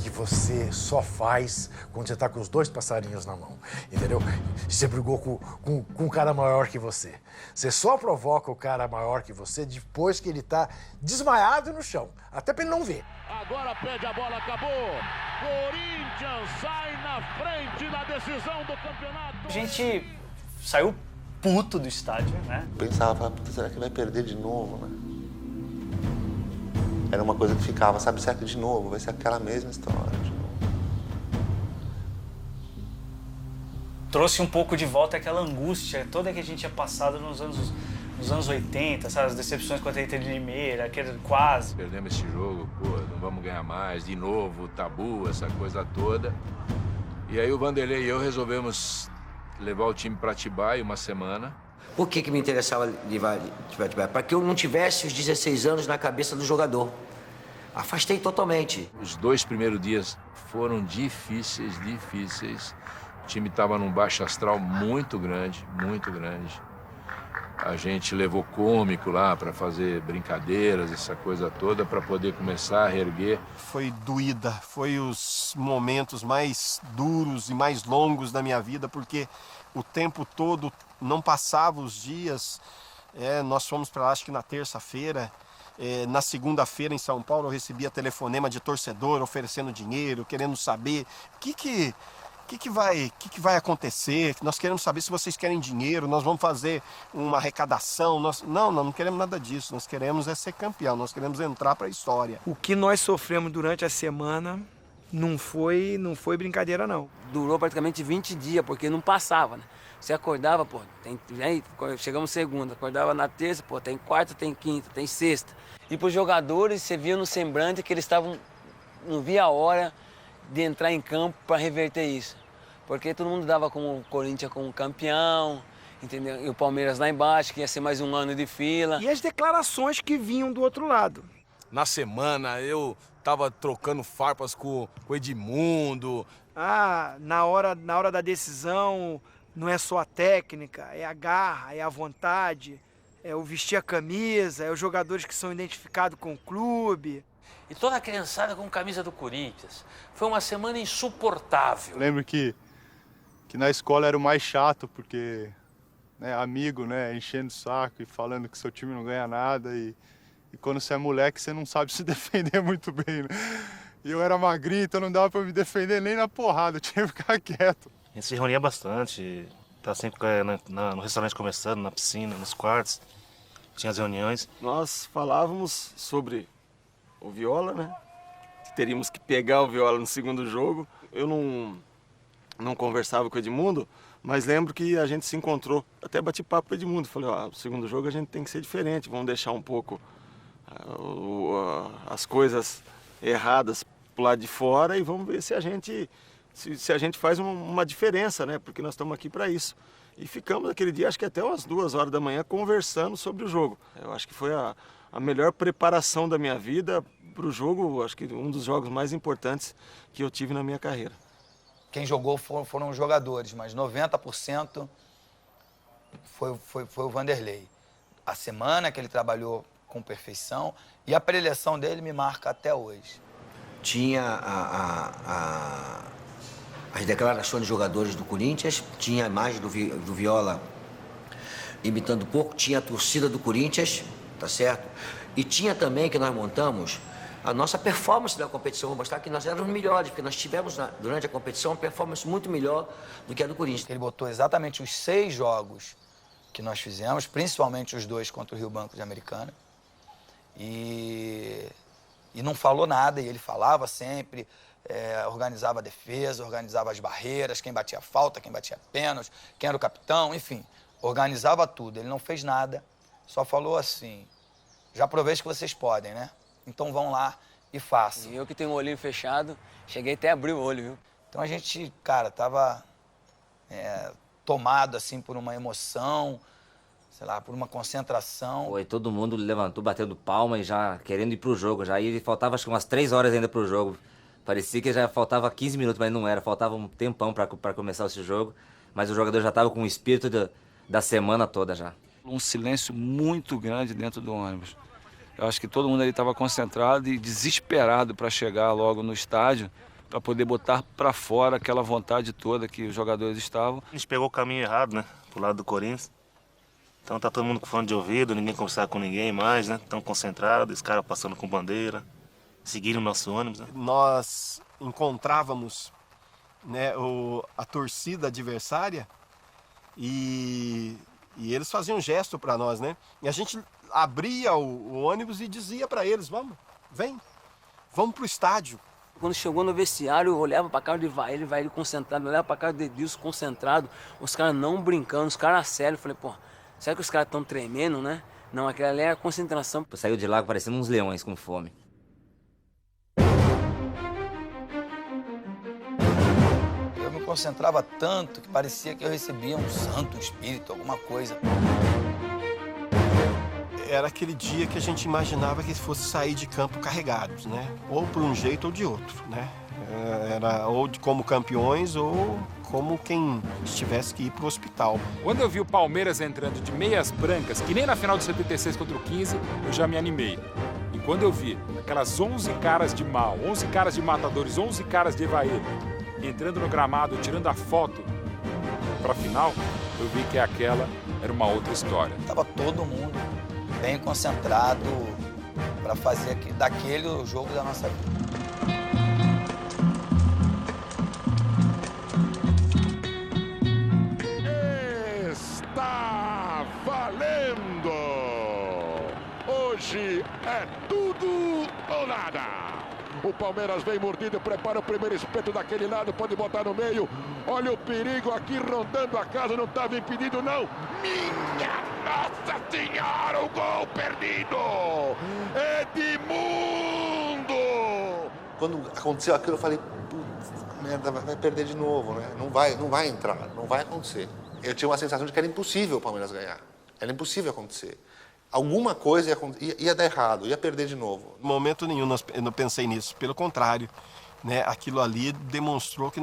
que você só faz quando você tá com os dois passarinhos na mão, entendeu? Você brigou com um cara maior que você. Você só provoca o cara maior que você depois que ele tá desmaiado no chão, até pra ele não ver. Agora perde a bola, acabou. Corinthians sai na frente na decisão do campeonato. A gente saiu puto do estádio, né? Pensava, será que vai perder de novo, né? Era uma coisa que ficava, sabe, será que de novo? Vai ser aquela mesma história de novo. Trouxe um pouco de volta aquela angústia toda que a gente tinha passado nos nos anos 80, sabe? As decepções contra a Inter de Limeira, aquele quase. Perdemos esse jogo, pô, não vamos ganhar mais, de novo, tabu, essa coisa toda. E aí o Vanderlei e eu resolvemos levar o time para Atibaia uma semana. Por que me interessava levar para Atibaia? Para que eu não tivesse os 16 anos na cabeça do jogador. Afastei totalmente. Os 2 primeiros dias foram difíceis. O time estava num baixo astral muito grande, muito grande. A gente levou cômico lá para fazer brincadeiras, essa coisa toda, para poder começar a reerguer. Foi doída, foi os momentos mais duros e mais longos da minha vida, porque o tempo todo não passava os dias. Nós fomos para lá, acho que na terça-feira. Na segunda-feira, em São Paulo, eu recebia telefonema de torcedor oferecendo dinheiro, querendo saber o que vai acontecer. Nós queremos saber se vocês querem dinheiro, nós vamos fazer uma arrecadação. Não queremos nada disso. Nós queremos ser campeão, nós queremos entrar para a história. O que nós sofremos durante a semana não foi brincadeira, não. Durou praticamente 20 dias, porque não passava, né? Você acordava, pô, chegamos segunda, acordava na terça, pô, tem quarta, tem quinta, tem sexta. E para os jogadores, você via no semblante que eles não via a hora de entrar em campo para reverter isso. Porque todo mundo dava como o Corinthians como campeão, entendeu? E o Palmeiras lá embaixo, que ia ser mais um ano de fila. E as declarações que vinham do outro lado. Na semana, eu tava trocando farpas com o Edmundo. Na hora da decisão, não é só a técnica, é a garra, é a vontade, é o vestir a camisa, é os jogadores que são identificados com o clube. E toda a criançada com camisa do Corinthians. Foi uma semana insuportável. Eu lembro que na escola era o mais chato, porque amigo, enchendo o saco e falando que seu time não ganha nada. E quando você é moleque, você não sabe se defender muito bem, né? E eu era magrinho, então não dava pra me defender nem na porrada, eu tinha que ficar quieto. A gente se reunia bastante, tá sempre no restaurante conversando, na piscina, nos quartos. Tinha as reuniões. Nós falávamos sobre o Viola, né? Teríamos que pegar o Viola no segundo jogo. Eu não conversava com o Edmundo, mas lembro que a gente se encontrou. Até bati papo com o Edmundo. Falei, o segundo jogo a gente tem que ser diferente. Vamos deixar um pouco as coisas erradas pro lado de fora e vamos ver se a gente faz uma diferença, né? Porque nós estamos aqui para isso. E ficamos aquele dia, acho que até umas 2 horas da manhã, conversando sobre o jogo. Eu acho que foi a melhor preparação da minha vida para o jogo, acho que um dos jogos mais importantes que eu tive na minha carreira. Quem jogou foram os jogadores, mas 90% foi o Vanderlei. A semana que ele trabalhou com perfeição e a preleção dele me marca até hoje. Tinha as declarações dos jogadores do Corinthians, tinha a imagem do Viola imitando um pouco, tinha a torcida do Corinthians, tá certo? E tinha também, que nós montamos, a nossa performance da competição, vou mostrar que nós éramos melhores, porque nós tivemos, durante a competição, uma performance muito melhor do que a do Corinthians. Ele botou exatamente os 6 jogos que nós fizemos, principalmente os 2 contra o Rio Branco de Americana, e não falou nada, e ele falava sempre, organizava a defesa, organizava as barreiras, quem batia falta, quem batia pênalti, quem era o capitão, enfim, organizava tudo. Ele não fez nada, só falou assim, já provei que vocês podem, né? Então vão lá e façam. E eu que tenho o olhinho fechado, cheguei até a abrir o olho, viu? Então a gente, cara, tava tomado, assim, por uma emoção, sei lá, por uma concentração. Foi, todo mundo levantou, batendo palma e já querendo ir pro jogo. Já e faltava acho que umas 3 horas ainda pro jogo. Parecia que já faltava 15 minutos, mas não era. Faltava um tempão para começar esse jogo. Mas o jogador já estava com o espírito da semana toda já. Um silêncio muito grande dentro do ônibus. Eu acho que todo mundo ali estava concentrado e desesperado para chegar logo no estádio, para poder botar para fora aquela vontade toda que os jogadores estavam. A gente pegou o caminho errado, né? Pro lado do Corinthians. Então tá todo mundo com fone de ouvido, ninguém conversava com ninguém mais, né? Tão concentrado, os caras passando com bandeira, seguindo o nosso ônibus, né? Nós encontrávamos, né, a torcida adversária e eles faziam um gesto para nós, né? E a gente abria o ônibus e dizia para eles, vamos pro estádio. Quando chegou no vestiário, eu olhava pra cara de ele concentrado, eu olhava pra cara de Edilson concentrado, os caras não brincando, os caras sérios. Falei, pô, Será que os caras estão tremendo, né? Não, aquela ali é a concentração. Saiu de lá parecendo uns leões com fome. Eu me concentrava tanto que parecia que eu recebia um santo, um espírito, alguma coisa. Era aquele dia que a gente imaginava que fosse sair de campo carregados, né? Ou por um jeito ou de outro, né? Era ou como campeões ou como quem tivesse que ir para o hospital. Quando eu vi o Palmeiras entrando de meias brancas, que nem na final de 76 contra o 15, eu já me animei. E quando eu vi aquelas 11 caras de mal, 11 caras de matadores, 11 caras de Evaí, entrando no gramado, tirando a foto para a final, eu vi que aquela era uma outra história. Tava todo mundo bem concentrado para fazer daquele o jogo da nossa vida. Está valendo! Hoje é tudo ou nada! O Palmeiras vem mordido, prepara o primeiro espeto daquele lado, pode botar no meio. Olha o perigo aqui rondando a casa, não estava impedido não. Minha Nossa Senhora, o gol perdido! Edmundo! Quando aconteceu aquilo, eu falei, putz, merda, vai perder de novo, né? Não vai entrar, não vai acontecer. Eu tinha uma sensação de que era impossível o Palmeiras ganhar. Era impossível acontecer. Alguma coisa ia dar errado, ia perder de novo. Em momento nenhum eu não pensei nisso. Pelo contrário, né? Aquilo ali demonstrou que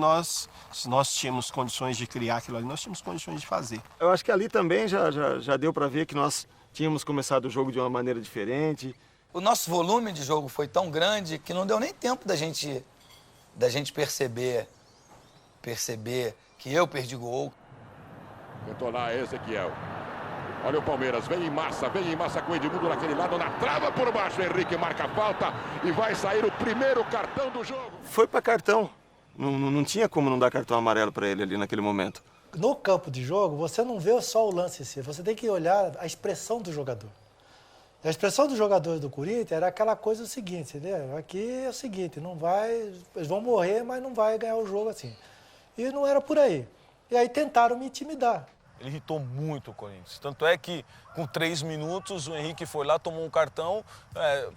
se nós tínhamos condições de criar aquilo ali, nós tínhamos condições de fazer. Eu acho que ali também já deu para ver que nós tínhamos começado o jogo de uma maneira diferente. O nosso volume de jogo foi tão grande que não deu nem tempo da gente perceber que eu perdi gol. Tentou lá Ezequiel. Olha o Palmeiras, vem em massa com o Edmundo naquele lado, na trava por baixo. Henrique marca a falta e vai sair o primeiro cartão do jogo. Foi para cartão. Não tinha como não dar cartão amarelo para ele ali naquele momento. No campo de jogo, você não vê só o lance em si, você tem que olhar a expressão do jogador. A expressão dos jogadores do Corinthians era aquela coisa seguinte, entendeu? Aqui é o seguinte, eles vão morrer, mas não vai ganhar o jogo assim. E não era por aí. E aí tentaram me intimidar. Ele irritou muito o Corinthians. Tanto é que, com 3 minutos, o Henrique foi lá, tomou um cartão.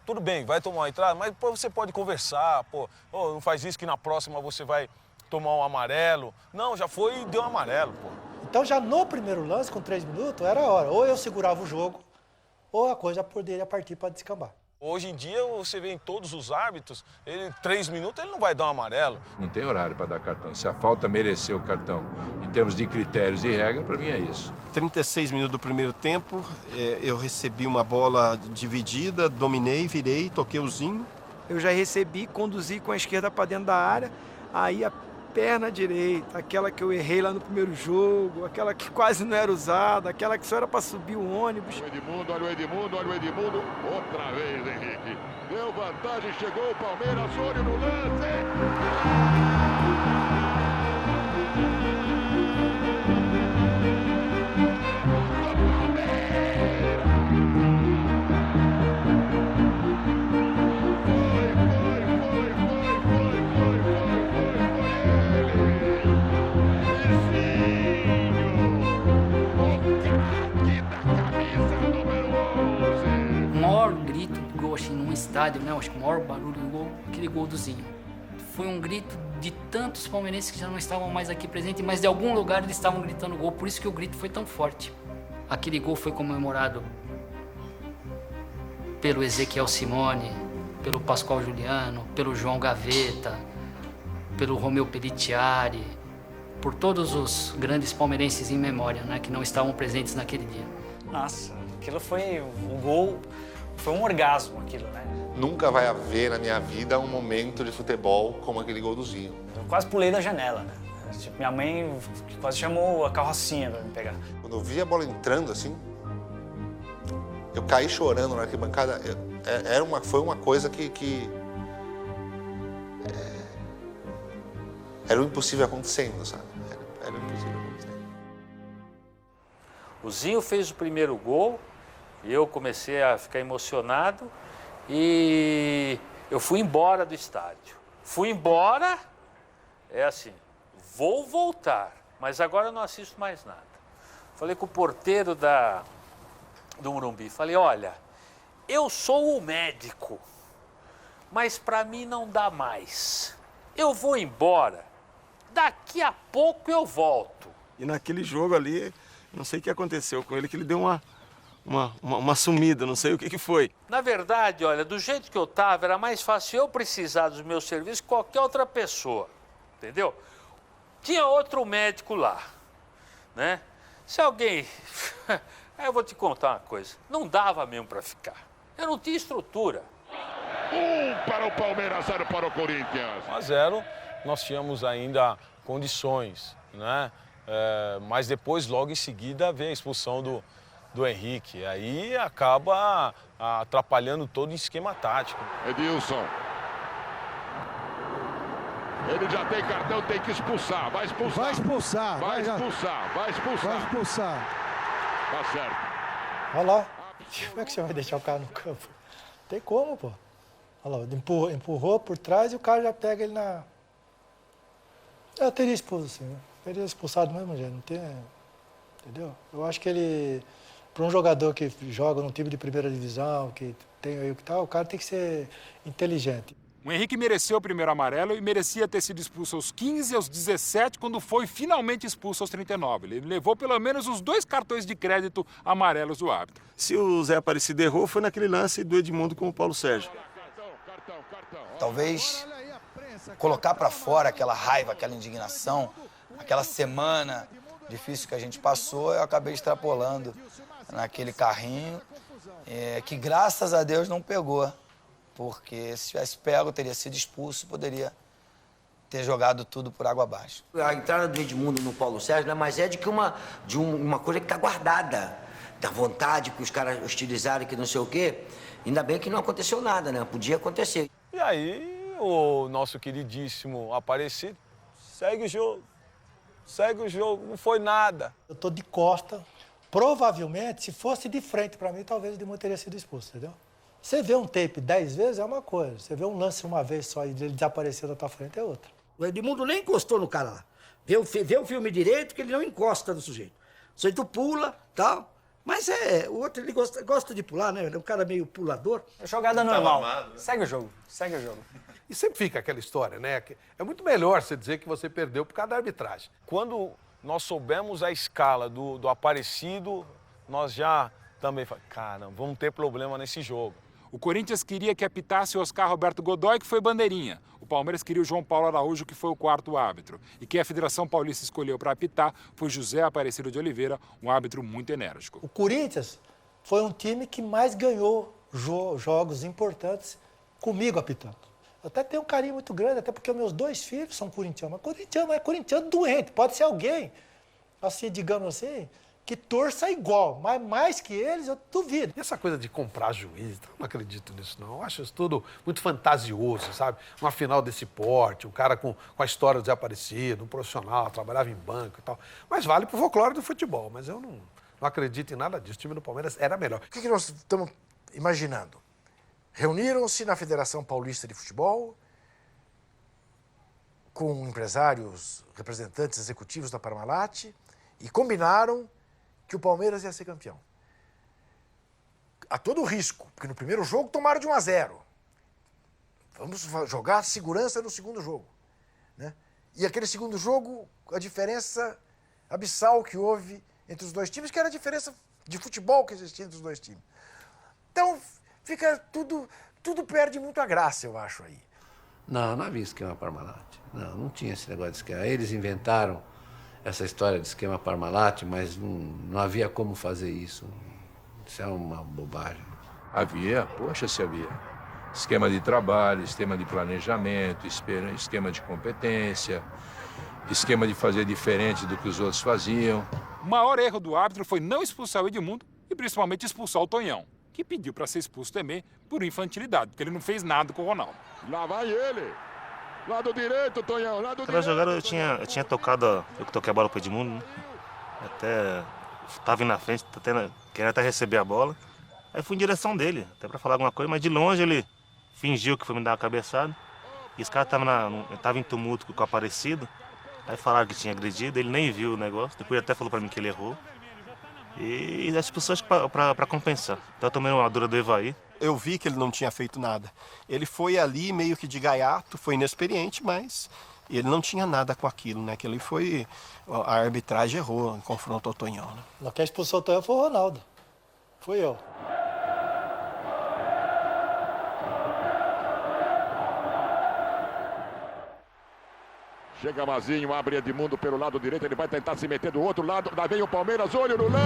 Tudo bem, vai tomar uma entrada, mas pô, você pode conversar. Não faz isso que na próxima você vai tomar um amarelo. Não, já foi e deu um amarelo, pô. Então, já no primeiro lance, com 3 minutos, era a hora. Ou eu segurava o jogo, ou a coisa poderia partir para descambar. Hoje em dia, você vê em todos os árbitros, 3 minutos ele não vai dar um amarelo. Não tem horário para dar cartão. Se a falta mereceu o cartão, em termos de critérios e regra, para mim é isso. 36 minutos do primeiro tempo, eu recebi uma bola dividida, dominei, virei, toquei o Zinho. Eu já recebi, conduzi com a esquerda para dentro da área, aí a perna direita, aquela que eu errei lá no primeiro jogo, aquela que quase não era usada, aquela que só era para subir o ônibus. Olha o Edmundo, outra vez, Henrique. Deu vantagem, chegou o Palmeiras, olho no lance. Num estádio, né? Acho que o maior barulho do gol, aquele gol do Zinho. Foi um grito de tantos palmeirenses que já não estavam mais aqui presentes, mas de algum lugar eles estavam gritando gol, por isso que o grito foi tão forte. Aquele gol foi comemorado pelo Ezequiel Simone, pelo Pascoal Juliano, pelo João Gaveta, pelo Romeu Pelliciari, por todos os grandes palmeirenses em memória, né? Que não estavam presentes naquele dia. Nossa, aquilo foi o gol. Foi um orgasmo aquilo, né? Nunca vai haver na minha vida um momento de futebol como aquele gol do Zinho. Eu quase pulei da janela, né? Tipo, minha mãe quase chamou a carrocinha pra me pegar. Quando eu vi a bola entrando assim, eu caí chorando na arquibancada. Foi uma coisa que era o impossível acontecendo, sabe? Era o impossível acontecendo. O Zinho fez o primeiro gol. E eu comecei a ficar emocionado e eu fui embora do estádio. Fui embora, vou voltar, mas agora eu não assisto mais nada. Falei com o porteiro do Morumbi. Falei, olha, eu sou o médico, mas para mim não dá mais. Eu vou embora. Daqui a pouco eu volto. E naquele jogo ali, não sei o que aconteceu com ele, que ele deu uma sumida, não sei o que foi. Na verdade, olha, do jeito que eu tava, era mais fácil eu precisar dos meus serviços que qualquer outra pessoa, entendeu? Tinha outro médico lá, né? Se alguém... Aí eu vou te contar uma coisa, não dava mesmo para ficar. Eu não tinha estrutura. 1 para o Palmeiras, 0 para o Corinthians. 1 a 0, nós tínhamos ainda condições, né? Mas depois, logo em seguida, veio a expulsão do Henrique. Aí acaba atrapalhando todo o esquema tático. Edilson. Ele já tem cartão, tem que expulsar. Vai expulsar. Vai expulsar. Vai expulsar. Vai expulsar. Vai expulsar. Tá certo. Olha lá. Como é que você vai deixar o cara no campo? Tem como, pô. Olha lá, empurrou por trás e o cara já pega ele na... Eu teria expulso, assim, né? Teria expulsado do mesmo jeito, não tem... Entendeu? Eu acho que ele... Para um jogador que joga num time de primeira divisão, que tem aí o que tal, o cara tem que ser inteligente. O Henrique mereceu o primeiro amarelo e merecia ter sido expulso aos 15 e aos 17, quando foi finalmente expulso aos 39. Ele levou pelo menos os 2 cartões de crédito amarelos do árbitro. Se o Zé Aparecido errou, foi naquele lance do Edmundo com o Paulo Sérgio. Talvez colocar para fora aquela raiva, aquela indignação, aquela semana difícil que a gente passou, eu acabei extrapolando naquele carrinho, que graças a Deus não pegou. Porque se tivesse pego, teria sido expulso, poderia ter jogado tudo por água abaixo. A entrada do Edmundo no Paulo Sérgio não é mais de uma coisa que está guardada, da vontade que os caras hostilizaram, que não sei o quê. Ainda bem que não aconteceu nada, né? Podia acontecer. E aí, o nosso queridíssimo Aparecido segue o jogo, não foi nada. Eu tô de costa, provavelmente, se fosse de frente para mim, talvez o Edmundo teria sido expulso, entendeu? Você vê um tape 10 vezes é uma coisa, você vê um lance uma vez só e ele desaparecer da tua frente é outra. O Edmundo nem encostou no cara lá. Vê o filme direito que ele não encosta no sujeito. O sujeito pula, tal, mas o outro ele gosta de pular, né? Ele é um cara meio pulador. É jogada normal. Segue o jogo, segue o jogo. E sempre fica aquela história, né? É muito melhor você dizer que você perdeu por causa da arbitragem. Quando nós soubemos a escala do Aparecido, nós já também falamos, caramba, vamos ter problema nesse jogo. O Corinthians queria que apitasse o Oscar Roberto Godoy, que foi bandeirinha. O Palmeiras queria o João Paulo Araújo, que foi o 4º árbitro. E quem a Federação Paulista escolheu para apitar foi José Aparecido de Oliveira, um árbitro muito enérgico. O Corinthians foi um time que mais ganhou jogos importantes comigo apitando. Eu até tenho um carinho muito grande, até porque meus 2 filhos são corintianos. Mas corintiano doente, pode ser alguém, assim, digamos assim, que torça igual, mas mais que eles, eu duvido. E essa coisa de comprar juiz, eu não acredito nisso, não. Eu acho isso tudo muito fantasioso, sabe? Uma final desse porte, um cara com a história do desaparecido, um profissional, trabalhava em banco e tal. Mas vale pro folclore do futebol, mas eu não acredito em nada disso. O time do Palmeiras era melhor. O que nós estamos imaginando? Reuniram-se na Federação Paulista de Futebol, com empresários, representantes executivos da Parmalat, e combinaram que o Palmeiras ia ser campeão. A todo risco, porque no primeiro jogo tomaram de 1 a 0. Vamos jogar segurança no segundo jogo, né? E aquele segundo jogo, a diferença abissal que houve entre os 2 times, que era a diferença de futebol que existia entre os 2 times. Então, fica tudo perde muito a graça, eu acho, aí. Não havia esquema Parmalat. Não tinha esse negócio de esquema. Eles inventaram essa história de esquema Parmalat, mas não havia como fazer isso. Isso é uma bobagem. Havia, poxa, se havia. Esquema de trabalho, esquema de planejamento, esquema de competência, esquema de fazer diferente do que os outros faziam. O maior erro do árbitro foi não expulsar o Edmundo e principalmente expulsar o Tonhão, que pediu para ser expulso também por infantilidade, porque ele não fez nada com o Ronaldo. Lá vai ele. Lado direito, Tonhão, lado direito. Aquela jogada eu tinha tocado, eu que toquei a bola pro Edmundo, né? Até tava indo na frente, querendo até receber a bola. Aí fui em direção dele, até pra falar alguma coisa, mas de longe ele fingiu que foi me dar uma cabeçada. E os caras estavam em tumulto com o Aparecido. Aí falaram que tinha agredido, ele nem viu o negócio. Depois até falou pra mim que ele errou. E as pessoas para compensar. Então eu tomei uma dura do Evaí. Eu vi que ele não tinha feito nada. Ele foi ali meio que de gaiato, foi inexperiente, mas ele não tinha nada com aquilo, né? Que ele foi... A arbitragem errou, confrontou o Tonhão, né? Quem expulsou o Tonhão foi o Ronaldo. Fui eu. Chega Mazinho, abre Edmundo pelo lado direito, ele vai tentar se meter do outro lado. Lá vem o Palmeiras, olho no lance.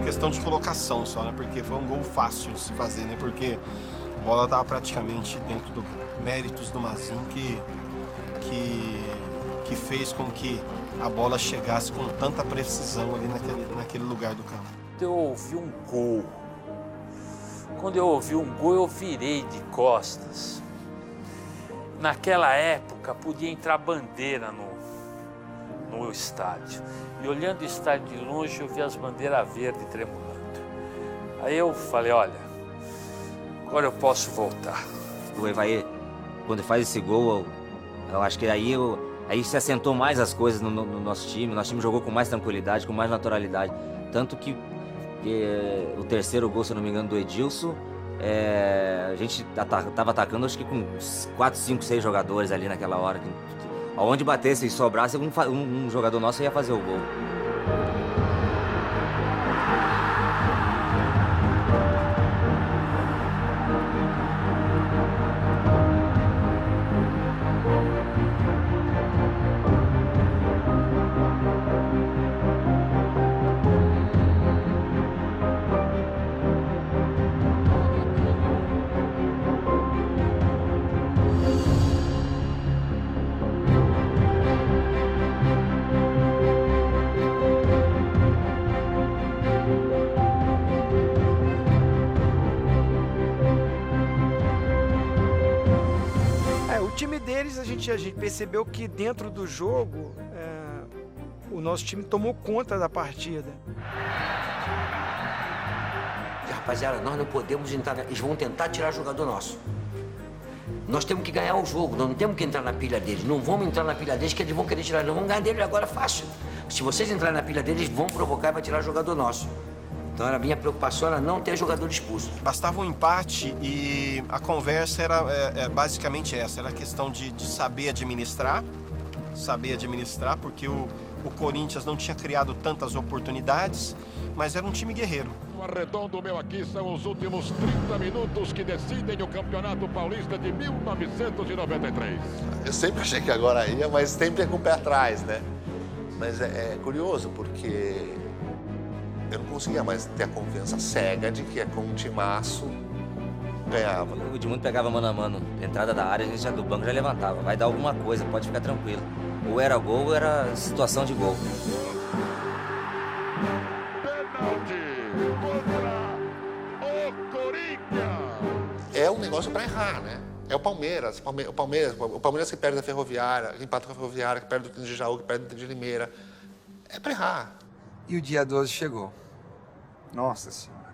Questão de colocação só, né? Porque foi um gol fácil de se fazer, né? Porque a bola estava praticamente dentro dos méritos do Mazinho que fez com que a bola chegasse com tanta precisão ali naquele lugar do campo. Eu ouvi um gol. Quando eu ouvi um gol, eu virei de costas. Naquela época, podia entrar bandeira no estádio. E olhando o estádio de longe, eu vi as bandeiras verdes tremulando. Aí eu falei, olha, agora eu posso voltar. O Evaí, quando faz esse gol, eu acho que aí se assentou mais as coisas no nosso time. O nosso time jogou com mais tranquilidade, com mais naturalidade. Tanto que o terceiro gol, se eu não me engano, do Edilson, a gente estava atacando acho que com 4, 5, 6 jogadores ali naquela hora. Aonde batesse e sobrasse, um jogador nosso ia fazer o gol. O time deles, a gente percebeu que dentro do jogo, o nosso time tomou conta da partida. Rapaziada, nós não podemos entrar... Eles vão tentar tirar jogador nosso. Nós temos que ganhar o jogo, nós não temos que entrar na pilha deles. Não vamos entrar na pilha deles que eles vão querer tirar. Não vamos ganhar deles agora fácil. Se vocês entrarem na pilha deles, eles vão provocar e vai tirar jogador nosso. Então a minha preocupação era não ter jogador expulso. Bastava um empate e a conversa era basicamente essa. Era a questão de saber administrar, porque o Corinthians não tinha criado tantas oportunidades, mas era um time guerreiro. O arredondo meu aqui são os últimos 30 minutos que decidem o Campeonato Paulista de 1993. Eu sempre achei que agora ia, mas sempre com o pé atrás, né? Mas é curioso, porque eu não conseguia mais ter a confiança cega de que com um timaço ganhava. O Edmundo pegava mano a mano, entrada da área, a gente já do banco já levantava. Vai dar alguma coisa, pode ficar tranquilo. Ou era gol ou era situação de gol. Pênalti contra o Corinthians. É um negócio para errar, né? É o Palmeiras. O Palmeiras que perde da Ferroviária, que empata com a Ferroviária, que perde do Trem de Jaú, que perde do Trem de Limeira. É para errar. E o dia 12 chegou. Nossa Senhora.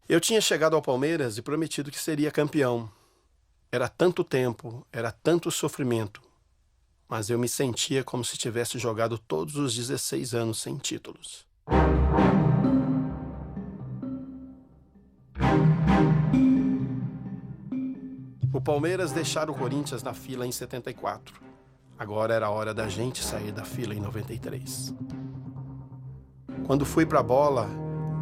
Eu tinha chegado ao Palmeiras e prometido que seria campeão. Era tanto tempo, era tanto sofrimento, mas eu me sentia como se tivesse jogado todos os 16 anos sem títulos. O Palmeiras deixara o Corinthians na fila em 74. Agora era a hora da gente sair da fila em 93. Quando fui para a bola,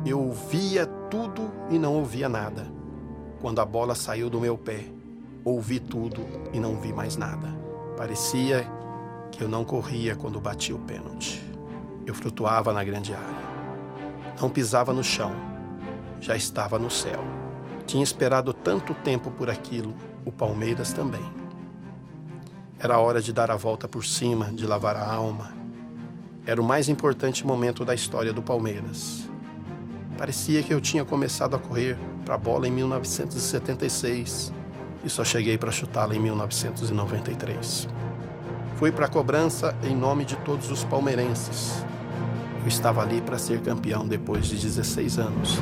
eu via tudo e não ouvia nada. Quando a bola saiu do meu pé, ouvi tudo e não vi mais nada. Parecia que eu não corria quando bati o pênalti. Eu flutuava na grande área. Não pisava no chão. Já estava no céu. Tinha esperado tanto tempo por aquilo, o Palmeiras também. Era hora de dar a volta por cima, de lavar a alma. Era o mais importante momento da história do Palmeiras. Parecia que eu tinha começado a correr para a bola em 1976 e só cheguei para chutá-la em 1993. Fui para a cobrança em nome de todos os palmeirenses. Eu estava ali para ser campeão depois de 16 anos.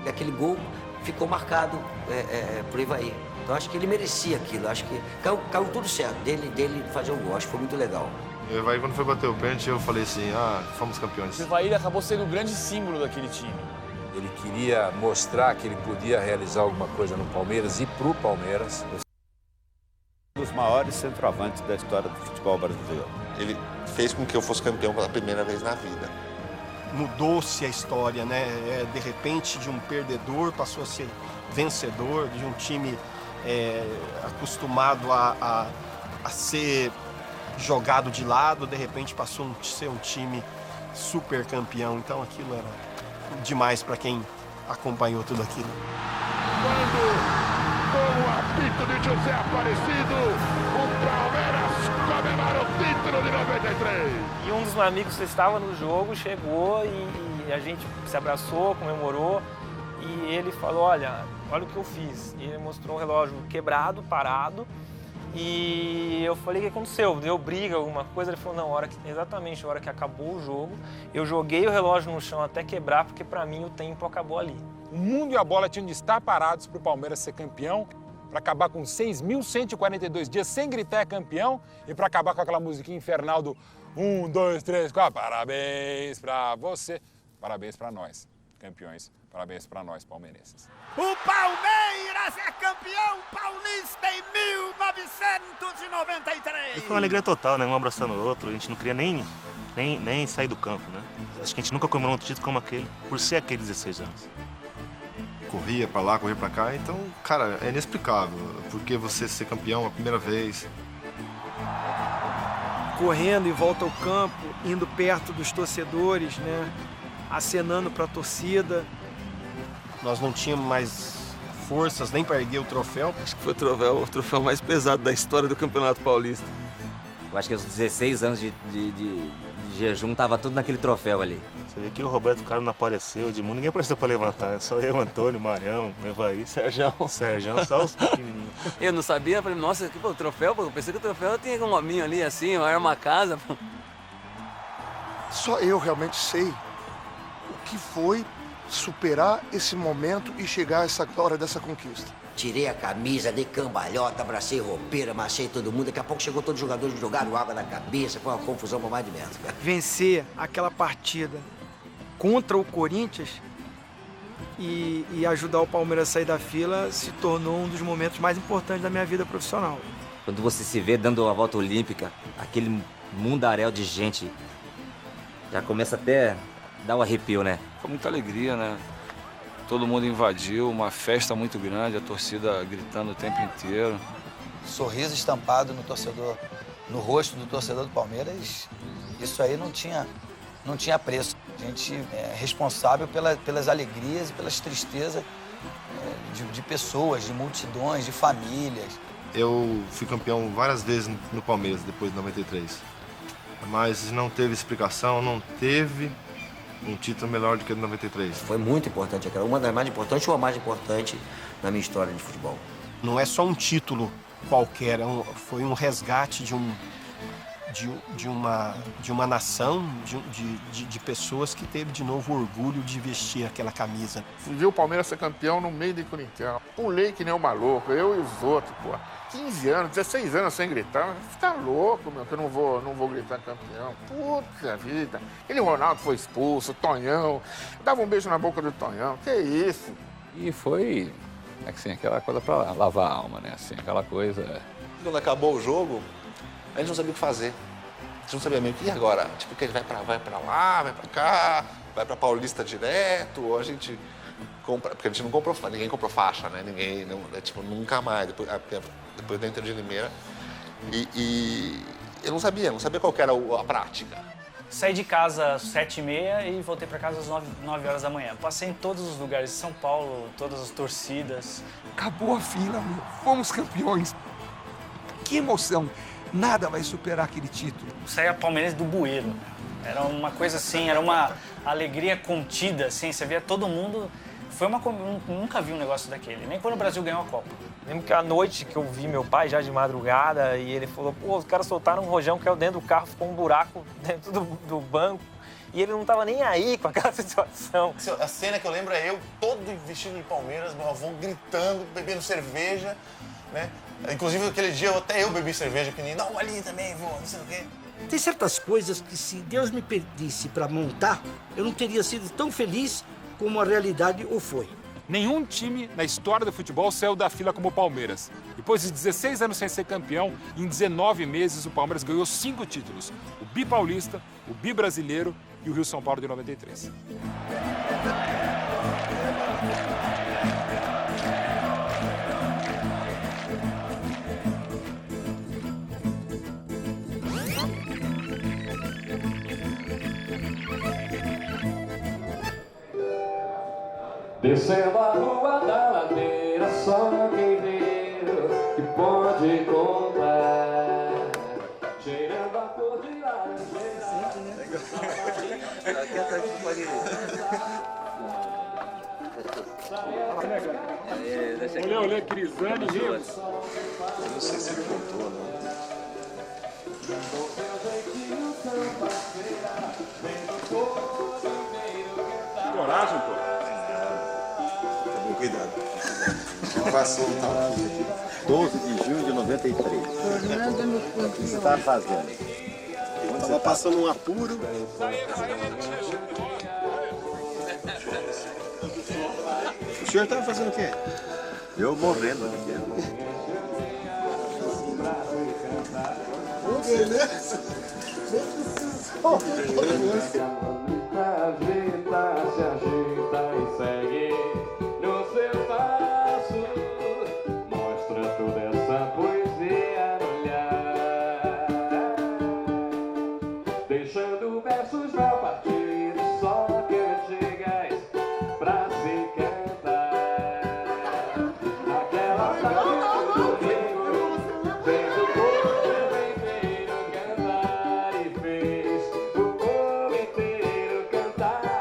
Aquele gol ficou marcado por Ivaí. Então acho que ele merecia aquilo. Acho que caiu tudo certo dele fazer o gol. Acho que foi muito legal. O Ivaí, quando foi bater o pênalti, eu falei assim, fomos campeões. O Ivaí acabou sendo o grande símbolo daquele time. Ele queria mostrar que ele podia realizar alguma coisa no Palmeiras e pro Palmeiras. Um dos maiores centroavantes da história do futebol brasileiro. Ele fez com que eu fosse campeão pela primeira vez na vida. Mudou-se a história, né? De repente, de um perdedor passou a ser vencedor, de um time acostumado a ser jogado de lado, de repente passou a ser um time super campeão. Então aquilo era demais para quem acompanhou tudo aquilo. Com o apito de José Aparecido, o Palmeiras comemora o título de 93. E um dos meus amigos que estava no jogo chegou e a gente se abraçou, comemorou. E ele falou, olha o que eu fiz. E ele mostrou um relógio quebrado, parado. E eu falei, o que aconteceu? Deu briga, alguma coisa? Ele falou, não, exatamente na hora que acabou o jogo, eu joguei o relógio no chão até quebrar, porque para mim o tempo acabou ali. O mundo e a bola tinham de estar parados para o Palmeiras ser campeão, para acabar com 6.142 dias sem gritar é campeão e para acabar com aquela musiquinha infernal do 1, 2, 3, 4, parabéns para você, parabéns para nós, campeões, parabéns para nós, palmeirenses. O Palmeiras é campeão paulista em 1993. E foi uma alegria total, né? Um abraçando o outro, a gente não queria nem sair do campo, né? Acho que a gente nunca comemorou um título como aquele, por ser aqueles 16 anos. Corria pra lá, corria pra cá, então, cara, é inexplicável. Porque você ser campeão a primeira vez. Correndo em volta ao campo, indo perto dos torcedores, né? Acenando pra torcida. Nós não tínhamos mais forças nem para erguer o troféu. Acho que foi o troféu mais pesado da história do Campeonato Paulista. Eu acho que os 16 anos de jejum tava tudo naquele troféu ali. Você vê que o Roberto Carlos não apareceu, o Edmundo, ninguém apareceu pra levantar. Só eu, Antônio, Marião, Evaí, Serjão, só os pequenininhos. Eu não sabia, falei, nossa, que o troféu, eu pensei que o troféu tinha um hominho ali assim, era uma casa. Só eu realmente sei o que foi superar esse momento e chegar a essa hora dessa conquista. Tirei a camisa, dei cambalhota, abracei roupeira, amassei todo mundo. Daqui a pouco chegou todos os jogadores, jogaram água na cabeça, foi uma confusão pra mais de metro. Vencer aquela partida contra o Corinthians e ajudar o Palmeiras a sair da fila se tornou um dos momentos mais importantes da minha vida profissional. Quando você se vê dando a volta olímpica, aquele mundaréu de gente, já começa até a dar um arrepio, né? Foi muita alegria, né? Todo mundo invadiu, uma festa muito grande, a torcida gritando o tempo inteiro. Sorriso estampado no torcedor, no rosto do torcedor do Palmeiras, isso aí não tinha preço. A gente é responsável pelas alegrias e pelas tristezas de pessoas, de multidões, de famílias. Eu fui campeão várias vezes no Palmeiras depois de 93. Mas não teve explicação, não teve um título melhor do que o de 93. Foi muito importante, aquela uma das mais importantes ou a mais importante na minha história de futebol. Não é só um título qualquer, foi um resgate de uma nação, de pessoas que teve de novo orgulho de vestir aquela camisa. Viu o Palmeiras ser campeão no meio de Corinthians. Pulei que nem um maluco, eu e os outros, pô. 15 anos, 16 anos sem gritar. Você tá louco, meu, que eu não vou gritar campeão. Puta vida. Aquele Ronaldo foi expulso, o Tonhão. Dava um beijo na boca do Tonhão. Que isso? E foi, assim, aquela coisa pra lavar a alma, né? Assim, aquela coisa... Quando acabou o jogo, a gente não sabia o que fazer. A gente não sabia meio que, e agora? Tipo, que ele vai pra lá, vai pra cá, vai pra Paulista direto, ou a gente compra... Porque a gente não comprou, ninguém comprou faixa, né? Ninguém, não, tipo, nunca mais. Depois da Inter de Limeira, E eu não sabia qual que era a prática. Saí de casa às 7h30 e voltei para casa às 9 horas da manhã. Passei em todos os lugares de São Paulo, todas as torcidas. Acabou a fila, meu. Fomos campeões. Que emoção. Nada vai superar aquele título. Saí a palmeirense do bueiro. Era uma coisa assim, era uma alegria contida, assim. Você via todo mundo... Nunca vi um negócio daquele, nem quando o Brasil ganhou a Copa. Lembro que à noite que eu vi meu pai já de madrugada e ele falou, pô, os caras soltaram um rojão que caiu dentro do carro, ficou um buraco dentro do banco. E ele não tava nem aí com aquela situação. A cena que eu lembro é eu, todo vestido de Palmeiras, meu avô gritando, bebendo cerveja, né? Inclusive, aquele dia até eu bebi cerveja, pequenininho. Dá uma ali também, vô, não sei o quê. Tem certas coisas que, se Deus me pedisse para montar, eu não teria sido tão feliz como a realidade o foi. Nenhum time na história do futebol saiu da fila como o Palmeiras. Depois de 16 anos sem ser campeão, em 19 meses o Palmeiras ganhou 5 títulos. O Bipaulista, o Bibrasileiro e o Rio-São Paulo de 93. Descendo a rua da ladeira, só quem veio que pode contar. Cheirando a cor de laranjeira. Olha, Crisani, eu não sei se ele contou, não. Coragem, pô. Cuidado. Não vai soltar o 12 de junho de 93. O que você estava fazendo? Estava passando um apuro. O senhor estava fazendo o quê? Eu morrendo aqui. Beleza. A vida se ajeita e segue no seu passo. Mostra toda essa poesia no olhar, deixando versos mal partidos, só cantigas pra se cantar. Naquela tarde do domingo, fez o povo inteiro cantar e fez o povo inteiro cantar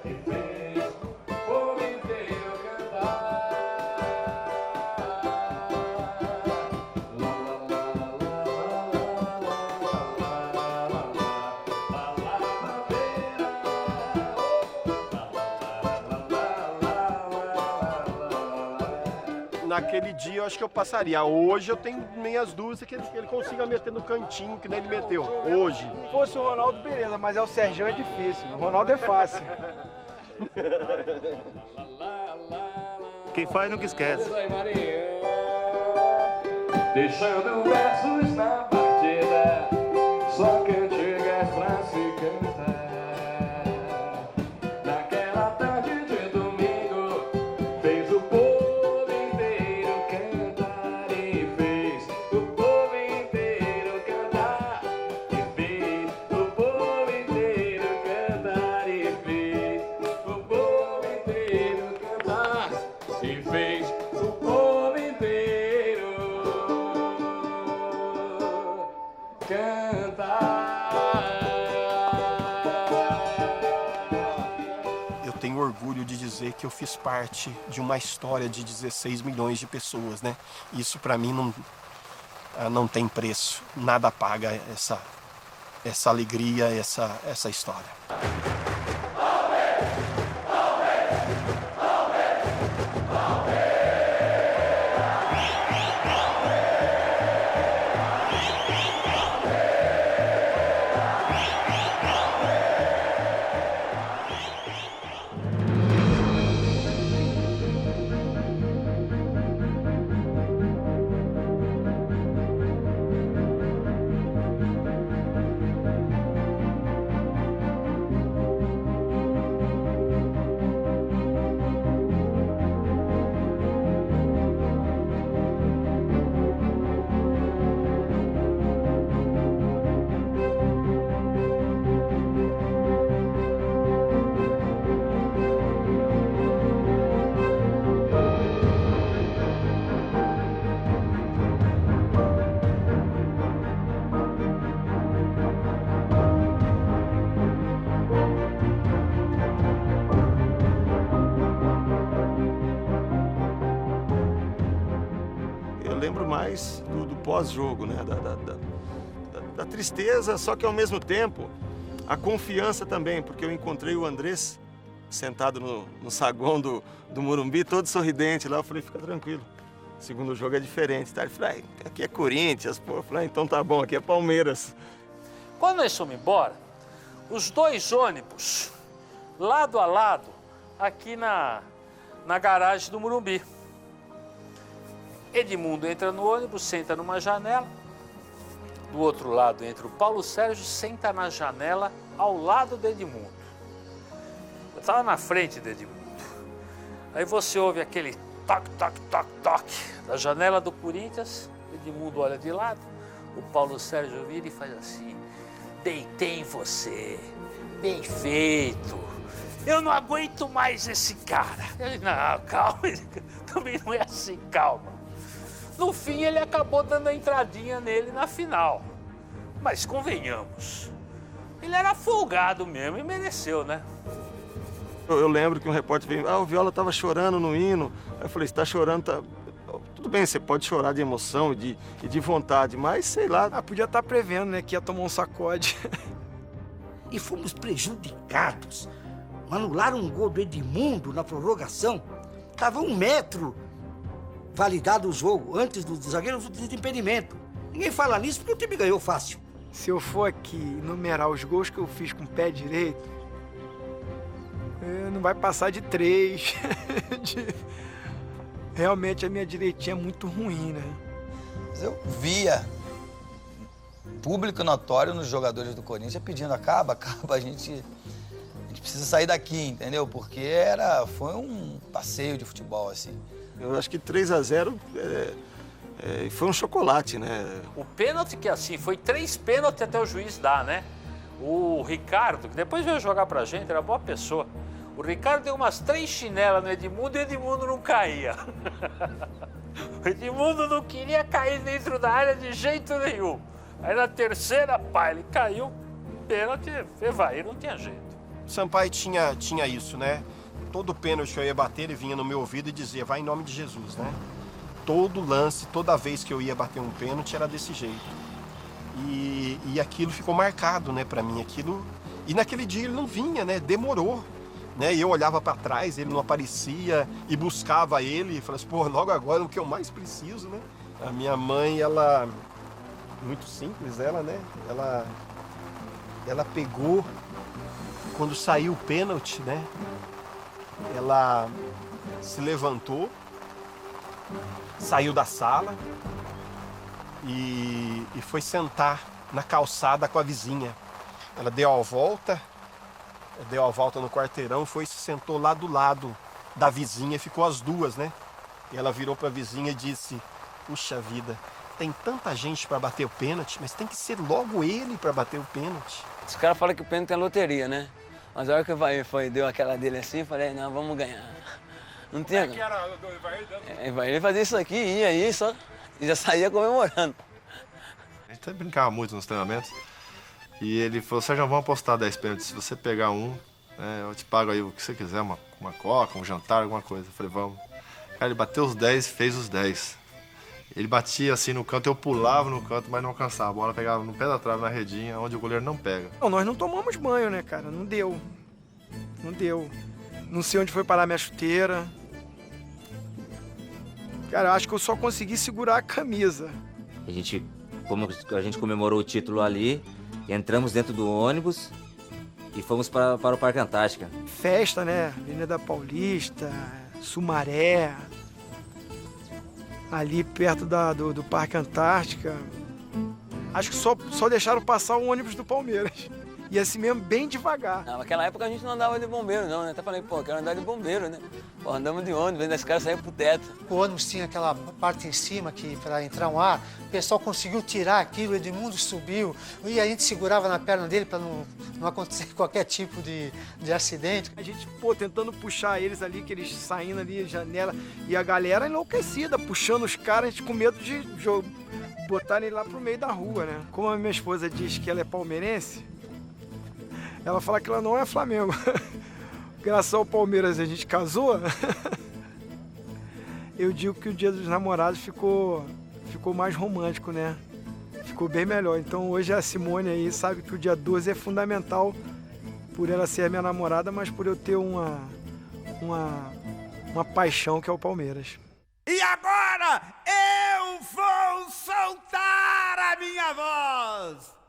e fez o povo inteiro cantar. Naquele dia eu acho que eu passaria. Hoje eu tenho minhas dúvidas que ele consiga meter no cantinho que nem ele meteu. Hoje. Se fosse o Ronaldo, beleza, mas o Sergião é difícil. O Ronaldo é fácil. Quem faz nunca esquece. Deixando versos na partida, só cantigas pra se cantar. Naquela tarde de domingo, fez o povo inteiro cantar e fez o povo inteiro cantar e fez o povo inteiro cantar e fez o povo inteiro cantar e fez o povo inteiro Eu tenho orgulho de dizer que eu fiz parte de uma história de 16 milhões de pessoas, né? Isso para mim não tem preço. Nada paga essa alegria, essa história. lembro mais do pós-jogo, né? Da tristeza, só que ao mesmo tempo a confiança também, porque eu encontrei o Andrés sentado no saguão do Morumbi, todo sorridente lá. Eu falei, fica tranquilo, o segundo jogo é diferente, tá? Ele falou, aqui é Corinthians, pô. Eu falei, então tá bom, aqui é Palmeiras. Quando nós fomos embora, os 2 ônibus, lado a lado, aqui na garagem do Morumbi. Edmundo entra no ônibus, senta numa janela. Do outro lado entra o Paulo Sérgio, senta na janela ao lado do Edmundo. Eu estava na frente do Edmundo. Aí você ouve aquele toque, toque, toque, toque da janela do Corinthians. O Edmundo olha de lado, o Paulo Sérgio vira e faz assim: deitei em você, bem feito. Eu não aguento mais esse cara. Ele, não, calma, também não é assim, calma. No fim, ele acabou dando a entradinha nele na final. Mas convenhamos, ele era folgado mesmo e mereceu, né? Eu lembro que um repórter veio, o Viola estava chorando no hino. Aí eu falei, você está chorando, tá... Tudo bem, você pode chorar de emoção e de vontade, mas sei lá. Podia estar prevendo, né, que ia tomar um sacode. E fomos prejudicados. Anularam um gol do Edmundo na prorrogação. Estava 1 metro validado o jogo, antes do zagueiro de impedimento. Ninguém fala nisso porque o time ganhou fácil. Se eu for aqui numerar os gols que eu fiz com o pé direito, não vai passar de 3. Realmente a minha direitinha é muito ruim, né? Eu via público notório nos jogadores do Corinthians pedindo acaba, a gente precisa sair daqui, entendeu? Porque foi um passeio de futebol, assim. Eu acho que 3-0 foi um chocolate, né? O pênalti que assim, foi 3 pênaltis até o juiz dar, né? O Ricardo, que depois veio jogar pra gente, era boa pessoa. O Ricardo deu umas 3 chinelas no Edmundo e o Edmundo não caía. O Edmundo não queria cair dentro da área de jeito nenhum. Aí na terceira, ele caiu, pênalti, vai, não tinha jeito. O Sampaio tinha isso, né? Todo pênalti que eu ia bater, ele vinha no meu ouvido e dizia, vai em nome de Jesus, né? Todo lance, toda vez que eu ia bater um pênalti, era desse jeito. E aquilo ficou marcado, né, pra mim, aquilo... E naquele dia ele não vinha, né? Demorou, né? E eu olhava pra trás, ele não aparecia e buscava ele e falava assim, pô, logo agora é o que eu mais preciso, né? A minha mãe, ela... Muito simples, ela, né? Ela pegou... Quando saiu o pênalti, né? Ela se levantou, saiu da sala e foi sentar na calçada com a vizinha. Ela deu a volta no quarteirão, foi e se sentou lá do lado da vizinha, ficou as duas, né? E ela virou para a vizinha e disse, puxa vida, tem tanta gente para bater o pênalti, mas tem que ser logo ele para bater o pênalti. Os caras falam que o pênalti é loteria, né? Mas a hora que o Ivair deu aquela dele assim, falei, não, vamos ganhar. Não tinha... que era do Ivair dando? Ivair fazia isso aqui, ia aí, só... E já saía comemorando. A gente até brincava muito nos treinamentos. E ele falou, Sérgio, vamos apostar 10 pênaltis. Se você pegar um, eu te pago aí o que você quiser, uma coca, um jantar, alguma coisa. Eu falei, vamos. Cara, ele bateu os 10, fez os 10. Ele batia assim no canto, eu pulava no canto, mas não alcançava. A bola pegava no pé da trave, na redinha, onde o goleiro não pega. Não, nós não tomamos banho, né, cara? Não deu. Não sei onde foi parar minha chuteira. Cara, eu acho que eu só consegui segurar a camisa. Como a gente comemorou o título ali, entramos dentro do ônibus e fomos para o Parque Antártica. Festa, né? Avenida Paulista, Sumaré, ali perto do Parque Antártica. Acho que só deixaram passar o ônibus do Palmeiras. E assim mesmo, bem devagar. Naquela época a gente não andava de bombeiro, não, né? Até falei, pô, quero andar de bombeiro, né? Pô, andamos de ônibus, vendo os caras saírem pro teto. O ônibus tinha aquela parte em cima que para entrar um ar, o pessoal conseguiu tirar aquilo, o Edmundo subiu, e a gente segurava na perna dele para não acontecer qualquer tipo de acidente. A gente, pô, tentando puxar eles ali, que eles saindo ali, janela, e a galera enlouquecida, puxando os caras, a gente com medo de botarem ele lá pro meio da rua, né? Como a minha esposa diz que ela é palmeirense, ela fala que ela não é Flamengo. Graças ao Palmeiras a gente casou. Eu digo que o Dia dos Namorados ficou ficou mais romântico, né? Ficou bem melhor. Então hoje a Simone aí sabe que o dia 12 é fundamental por ela ser minha namorada, mas por eu ter uma paixão que é o Palmeiras. E agora eu vou soltar a minha voz!